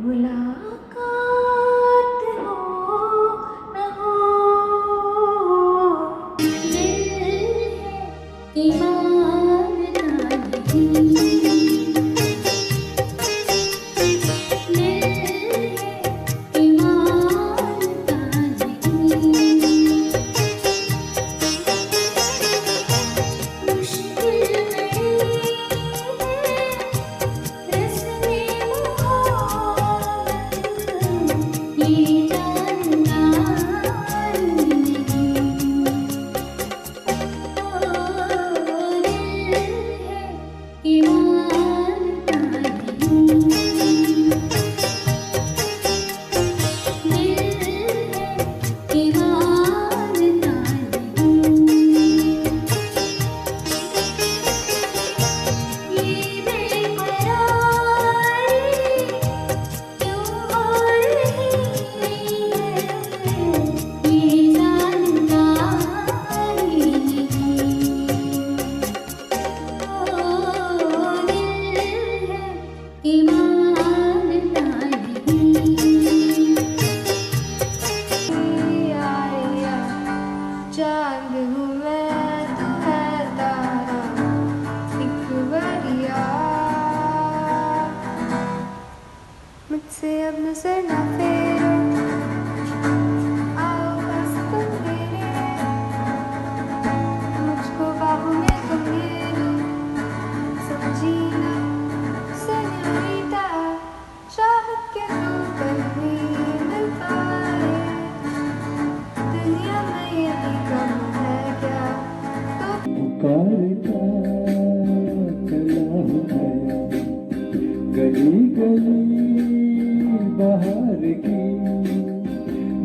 मुलाकात हो न हो चांद हूँ मैं तू है तारा एक बरिया मुझसे अब नजर ना फेरो आओ बस तुम मेरे मुझको बाहों में तुम घेरो समझी ना सेन्योरिटा चाहत के तू कहीं मिल पाए दुनिया में यही कम है क्या पुकारता चला हूँ गली गली बाहर की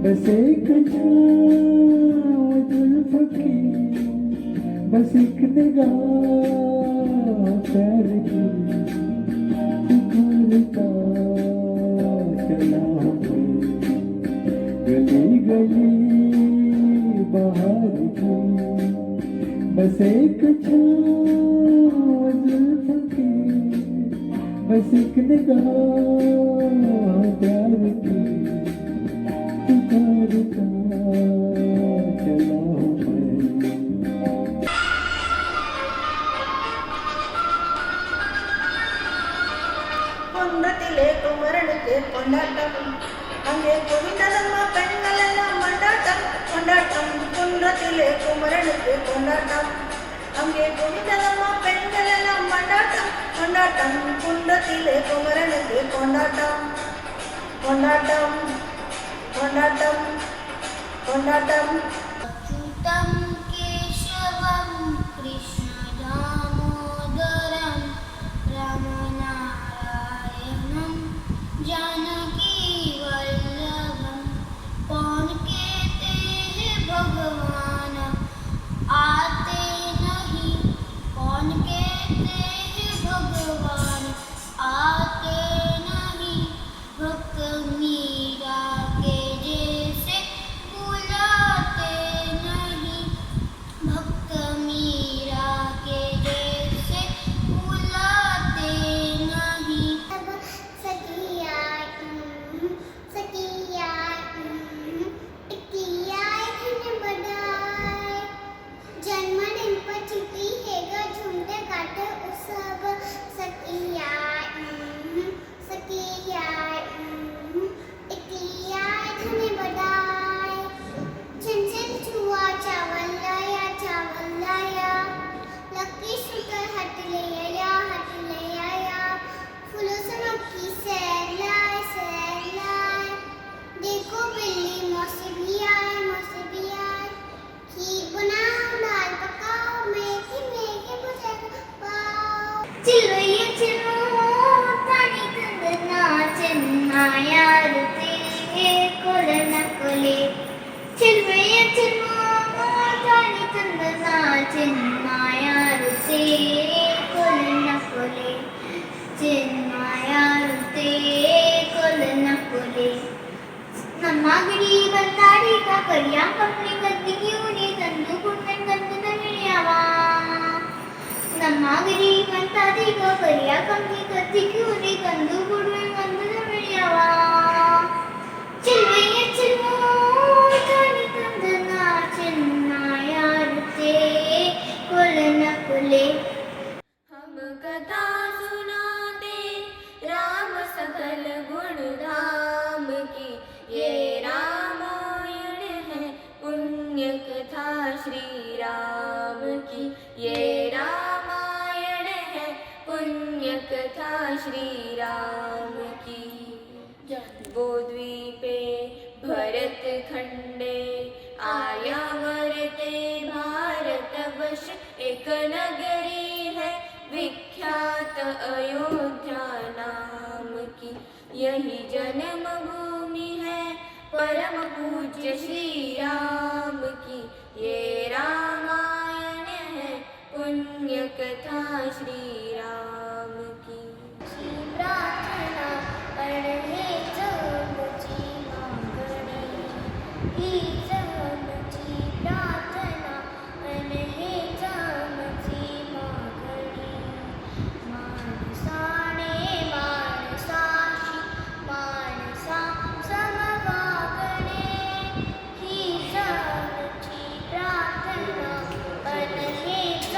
बस एक छाँव जुल्फ की बस एक निगाह प्यार की पुकारता चला हूँ गली गली बाहर की बस एक छाँव जुल्फ की बस एक निगाह प्यार की पुकारता चला हूँ കൊണ്ടത്തിലെ കുമരനുക്ക് കൊണ്ടാട്ടം അങ്ങേ കുവിണ്ടലമ്മ പെണ്ണലെല്ലാം മണ്ടാട്ടം കൊണ്ടാട്ടം കുണ്ടത്തിലെ കുമരനുക്ക് കൊണ്ടാട്ടം അങ്ങേ കുവിണ്ടലമ്മ പെണ്ണലെല്ലാം മണ്ടാട്ടം കൊണ്ടാട്ടം കുണ്ടത്തിലെ കുമരനുക്ക് കൊണ്ടാട്ടം കൊണ്ടാട്ടം കൊണ്ടാട്ടം കൊണ്ടാട്ടം अच्युतं केशवं कृष्णदामोदरं रामनारायणं जानकीवल्लभं कौन कहते हैं भगवान आते नहीं कौन कहते हैं भगवान आते नहीं भक्त मीरा के जैसे बुलाते नहीं भक्त मीरा के जैसे बुलाते नहीं सखिया सखिया टिकिया धन बधाई जन्मदिन पर चिट्ठी है ग झुमते काटे उत्सव सखिया सखिया टिकिया धन बधाई झिनझिन छुआ चावल लाया लकी शुक्र हट ले आया फूलों से मक्खी सैर लाए देखो बिल्ली मौसी भी आए खीर बनाओ दाल पकाओ मेथी मेघे बुझे पाओ चिल्लोइए चिल्लो तानी तंदना चिन्नाया रुते कोलना कोले चिल्लोइए चिल्लो तानी तंदना चिन्नाया रुते कोलना कोले चिन्नाया रुते कोलना कोले नम्मागड़ी बंदारी का करिया कंपनी गद्दी उन्हें तंदू कुटन गंदू मिलियावा नम्मागड़ी बंदारी का करिया कंपनी गद्दी उन्हें तंदू कुटन गंदू मिलियावा चिल्लोइए चिल्लो तानी तंदना चिन्नाया रुते कोलना कोले हम कथा सुनाते राम सकल गुण धाम की ये रामायण है पुण्य कथा श्री राम की ये रामायण है पुण्य कथा श्री राम की जम्बूद्वीपे भरत खंडे आया वर्ते भारतवर्ष एक नगरी है विख्यात अयोध्या नाम यही जन्मभूमि है परम पूज्य श्री राम की, ये रामायण है पुण्य कथा श्री राम की. प्रार्थना अडहेच मुची मागणी, हीच मुची प्रार्थना अनहेच मुची मागणी. माणसाने माणसाशी माणसा समवागणे, हीच मुची प्रार्थना अनहेच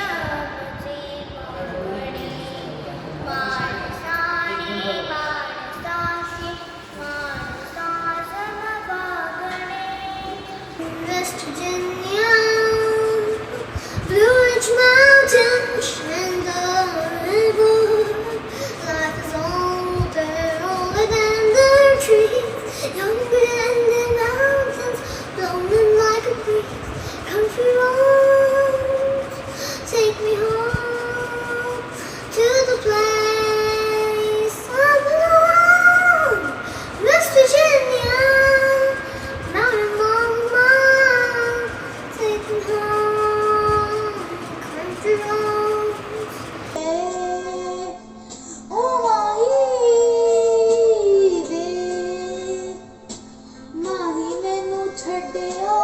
मुची मागणी. माणसाने माणसाशी माणसा समवागणे. West Virginia, Blue Ridge Mountains and the river. Life is older than the trees, younger than the mountains, blowing like a breeze. Country roads, take me home to the place I belong. West Virginia, Mountain Mama, take me home. Country roads. Oh, माही मैनू छड्डियो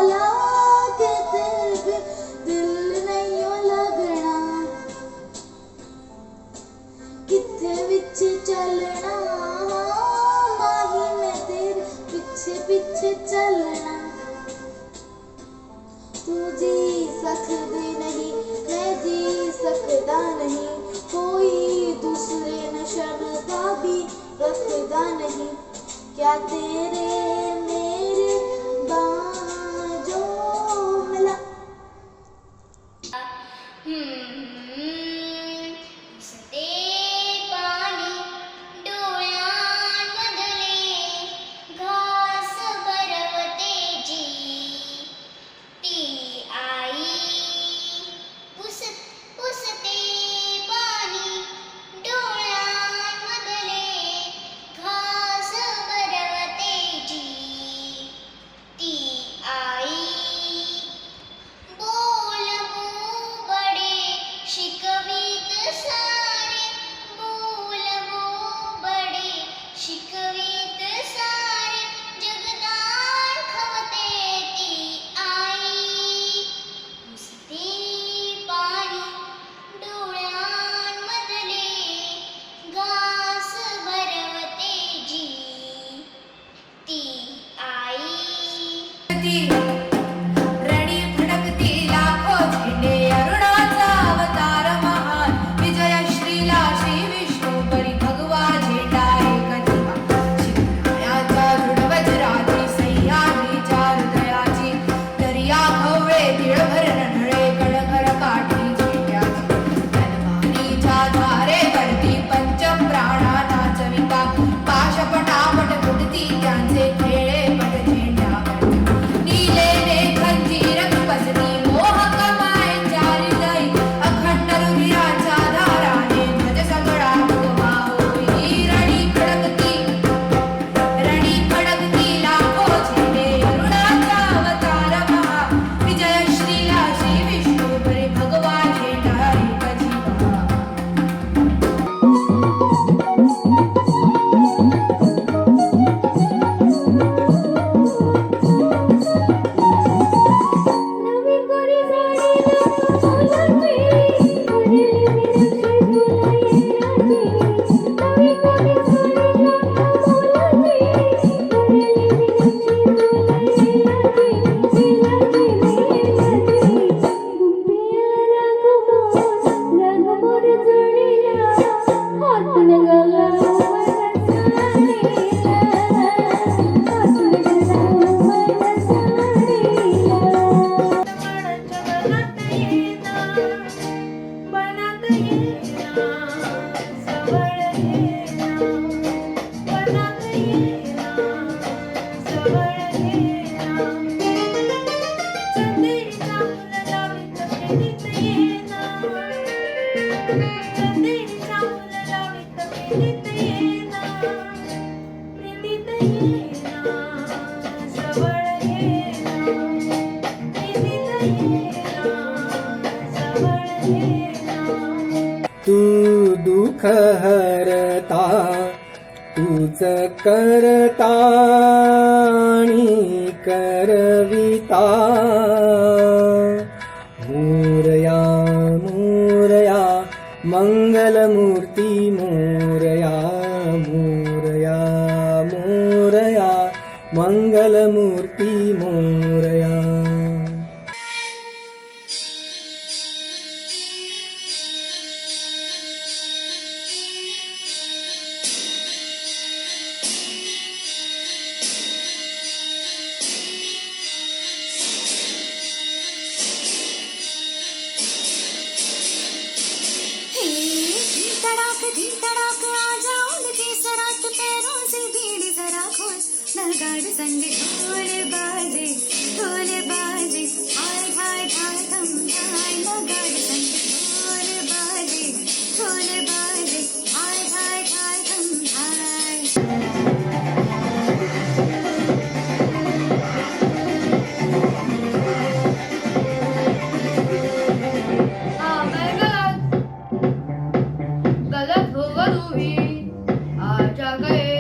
लागे तेरे दिल नहीं लगना, किथे which चलना माही मैं तेरे पिछे पिछे चलना. तू जी सकदी नहीं मैं जी सकदा नहीं, कोई दूसरे नशन का भी रखदा नहीं. क्या तेरे मेरे बाजो मिला. ते पाणी डोळ्यांमधले घास भरवते जी, ती आई पुसते पाणी डोळ्यांमधले घास भरवते जी, ती आई. बोल बडे शिकवीत सारे, बोल बडे शिकवीत सारे, जगदान खवते ती आई. पुसते पाणी डोळ्यांमधले घास भरवते जी, ती आई. रणी फडकती लाखो झेंडे, अरुणाचा अवतार महान, विजय श्रीला श्री विष्णू परी भगवा झेंडा एक दिवा. शिवरायाच्या दृढवज्राची सह्याद्रीच्या हृदयाची, दर्या खवळे तिळभर ढळे कणखर काठी झेंड्याची. तलवारीच्या धारेवरती पंचप्राणा नाचविता, पाशपटापट फुटती त्यांचे खेळे पट झेंड्यावरती. नीले तूच करता आणि करविता मोरया मोरया मंगलमूर्ती मोरया मोरया मोरया मंगलमूर्ती मोरया. धीम तड़ाक आ जाओ लगे सरात पैरों से भीड़ जरा खोल नगाड़ संग ढोल बाजे हाय हाय हाय थम हाय नगाड़ संग ढोल बाजे हाय हाय हाय थम हाय. गलत होगा तू भी आजा गए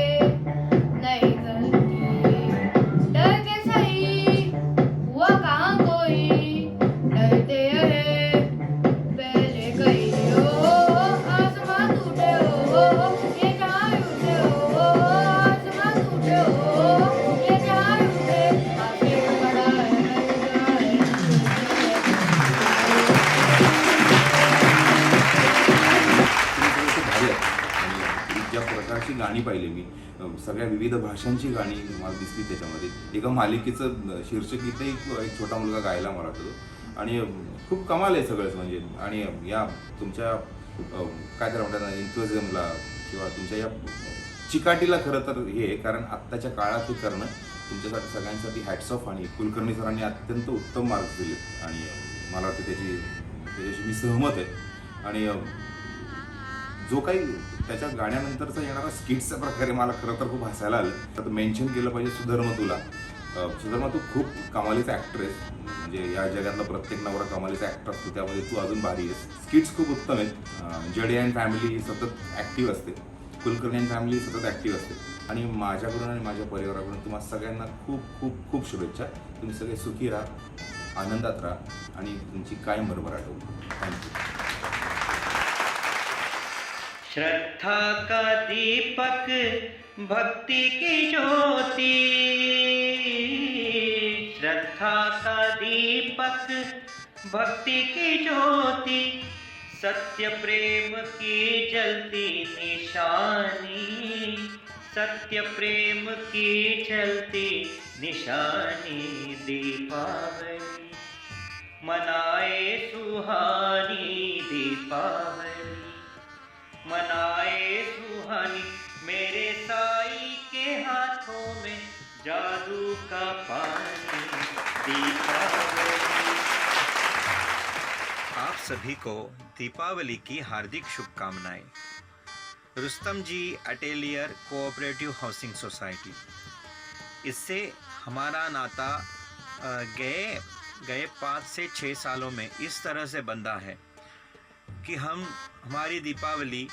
नहीं गलती डर के सही हुआ कहाँ कोई डरते रहे पहले कहीं हो आसमान टूटे हो ये जहाँ टूटे हो आसमान टूटे हो ये जहाँ टूटे आगे बड़ा ज्या प्रकारची गाणी पाहिली मी सगळ्या विविध भाषांची गाणी मला दिसली त्याच्यामध्ये. एका मालिकेचं शीर्षक गीतही एक छोटा मुलगा गायला मला वाटतो आणि खूप कमाल आहे सगळंच म्हणजे. आणि या तुमच्या काय तर म्हणतात इन्थुझिझमला किंवा तुमच्या या चिकाटीला खरं तर हे आहे, कारण आत्ताच्या काळात हे करणं तुमच्यासाठी सगळ्यांसाठी हॅट्स ऑफ. आणि कुलकर्णी सरांनी अत्यंत उत्तम मार्क्स दिले आणि मला वाटतं त्याच्याशी मी सहमत आहे. आणि जो काही त्याच्या गाण्यानंतरचा येणारा स्किट्सचा प्रकारे मला खरं तर खूप हसायला आलं. आता मेन्शन केलं पाहिजे सुधर्मा तुला. सुधर्मा तू खूप कमालीचा ॲक्टर आहेस, म्हणजे या जगातला प्रत्येक नवरा कमालीचा ॲक्टर असतो, त्यामध्ये तू अजून भारी आहेस. स्किट्स खूप उत्तम आहेत. जडे अँड फॅमिली सतत ॲक्टिव्ह असते, कुलकर्णी अँड फॅमिली सतत ॲक्टिव्ह असते. आणि माझ्याकडून आणि माझ्या परिवाराकडून तुम्हाला सगळ्यांना खूप खूप खूप शुभेच्छा. तुम्ही सगळे सुखी राहा, आनंदात राहा आणि तुमची कायम भरभराट हो. थँक्यू. श्रद्धा का दीपक भक्ति की ज्योति, श्रद्धा का दीपक भक्ति की ज्योति, सत्य प्रेम की जलती निशानी, सत्य प्रेम की जलती निशानी. दीपावली मनाए सुहानी, दीपावली मनाए सुहानी, मेरे साई के हाथों में जादू का पानी. दीपावली. आप सभी को दीपावली की हार्दिक शुभकामनाएं. रुस्तम जी अटेलियर कोऑपरेटिव हाउसिंग सोसाइटी, इससे हमारा नाता गए 5 से 6 सालों में इस तरह से बंधा है कि हमारी दीपावली,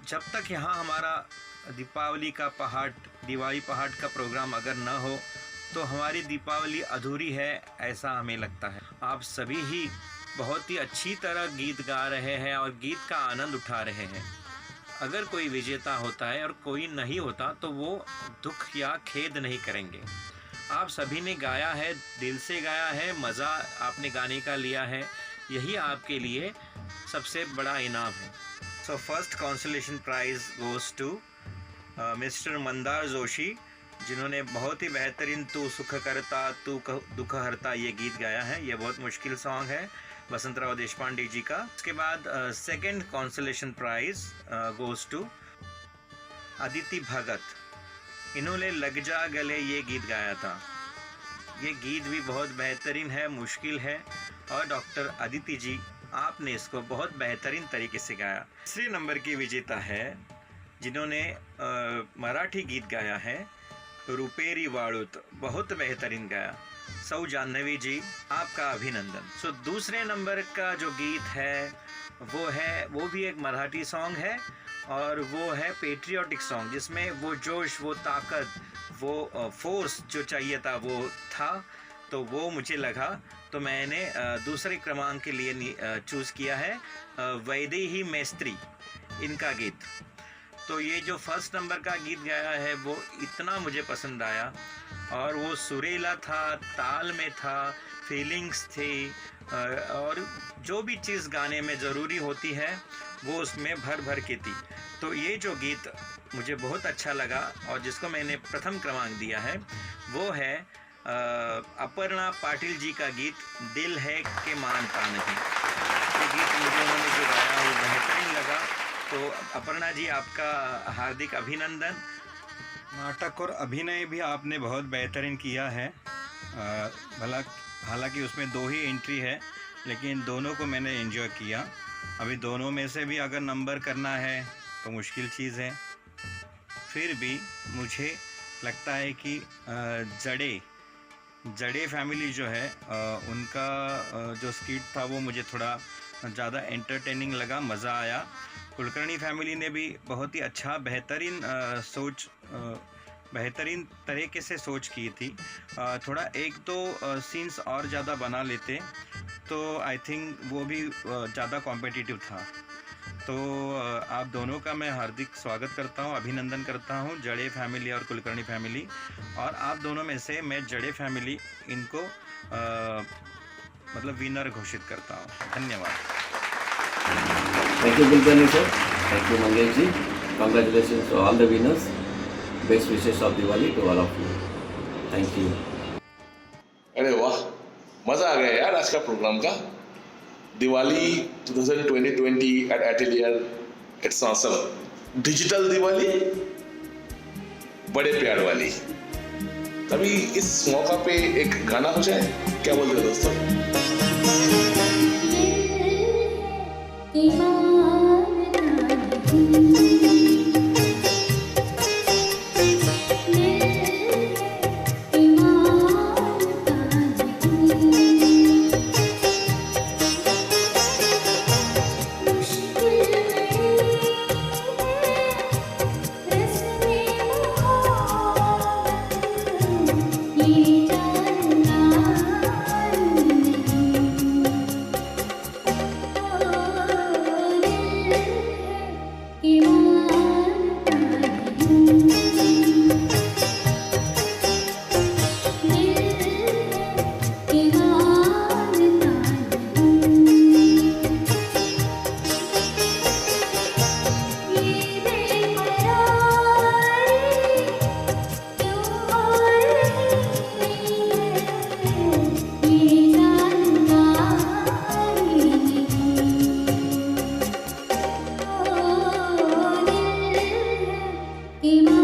जब तक यहाँ हमारा दीपावली का दिवाली पहाड़ का प्रोग्राम अगर न हो तो हमारी दीपावली अधूरी है, ऐसा हमें लगता है. आप सभी ही बहुत ही अच्छी तरह गीत गा रहे हैं और गीत का आनंद उठा रहे हैं. अगर कोई विजेता होता है और कोई नहीं होता तो वो दुख या खेद नहीं करेंगे. आप सभी ने गाया है, दिल से गाया है, मज़ा आपने गाने का लिया है, यही आपके लिए सबसे बड़ा इनाम है. So first consolation prize goes to mister Mandar Joshi, जिन्होंने बहुत ही बेहतरीन तू सुख करता तू दुख हरता ये गीत गाया है. ये बहुत मुश्किल सॉन्ग है वसंतराव देशपांडे जी का. उसके बाद second consolation prize goes to Aditi Bhagat. इन्होंने लग जा गले ये गीत गाया था. ये गीत भी बहुत बेहतरीन है, मुश्किल है, और डॉक्टर अदिति जी आपने इसको बहुत बेहतरीन तरीके से गाया. तीसरे नंबर की विजेता है जिन्होंने मराठी गीत गाया है, रुपेरी वाळूत, बहुत बेहतरीन गाया. सौ जाह्नवी जी, आपका अभिनंदन. सो दूसरे नंबर का जो गीत है वो भी एक मराठी सॉन्ग है और वो है पेट्रियाटिक सॉन्ग, जिसमें वो जोश, वो ताकत, वो फोर्स जो चाहिए था वो था, तो वो मुझे लगा, तो मैंने दूसरे क्रमांक के लिए चूज़ किया है वैदेही मैस्त्री, इनका गीत। तो ये जो फर्स्ट नंबर का गीत गाया है वो इतना मुझे पसंद आया, और वो सुरीला था, ताल में था, फीलिंग्स थी, और जो भी चीज़ गाने में ज़रूरी होती है वो उसमें भर भर के थी। तो ये जो गीत मुझे बहुत अच्छा लगा और जिसको मैंने प्रथम क्रमांक दिया है वो है अपर्णा पाटिल जी का गीत दिल है के मानता नहीं। ये गीत मुझे उन्होंने जो गाया वो बेहतरीन लगा। तो अपर्णा जी, आपका हार्दिक अभिनंदन। नाटक और अभिनय भी आपने बहुत बेहतरीन किया है। हालांकि उसमें 2 ही एंट्री है, लेकिन दोनों को मैंने एंजॉय किया। अभी दोनों में से भी अगर नंबर करना है तो मुश्किल चीज़ है। फिर भी मुझे लगता है कि जड़े फैमिली जो है उनका जो स्किट था वो मुझे थोड़ा ज़्यादा एंटरटेनिंग लगा, मज़ा आया। कुलकर्णी फैमिली ने भी बहुत ही अच्छा बेहतरीन तरीके से सोच की थी। थोड़ा 1-2 सीन्स और ज़्यादा बना लेते तो आई थिंक वो भी ज़्यादा कॉम्पिटिटिव था। तो आप दोनों का मैं हार्दिक स्वागत करता हूँ, अभिनंदन करता हूँ, जड़े फैमिली और कुलकर्णी फैमिली। और आप दोनों में से मैं जड़े फैमिली इनको मतलब विनर घोषित करता हूँ। धन्यवाद। Thank you, Kulkarni sir. Thank you, Mangesh ji. Congratulations to all the winners. Best wishes of Diwali to all of you. Thank you. अरे वाह, मजा आ गया यार आज का प्रोग्राम का। Diwali 2020 at Atelier, it's awesome. Digital Diwali, बड़े प्यार वाली। तभी इस मौका पे एक गाना हो जाए, क्या बोलते हो दोस्तों? Iman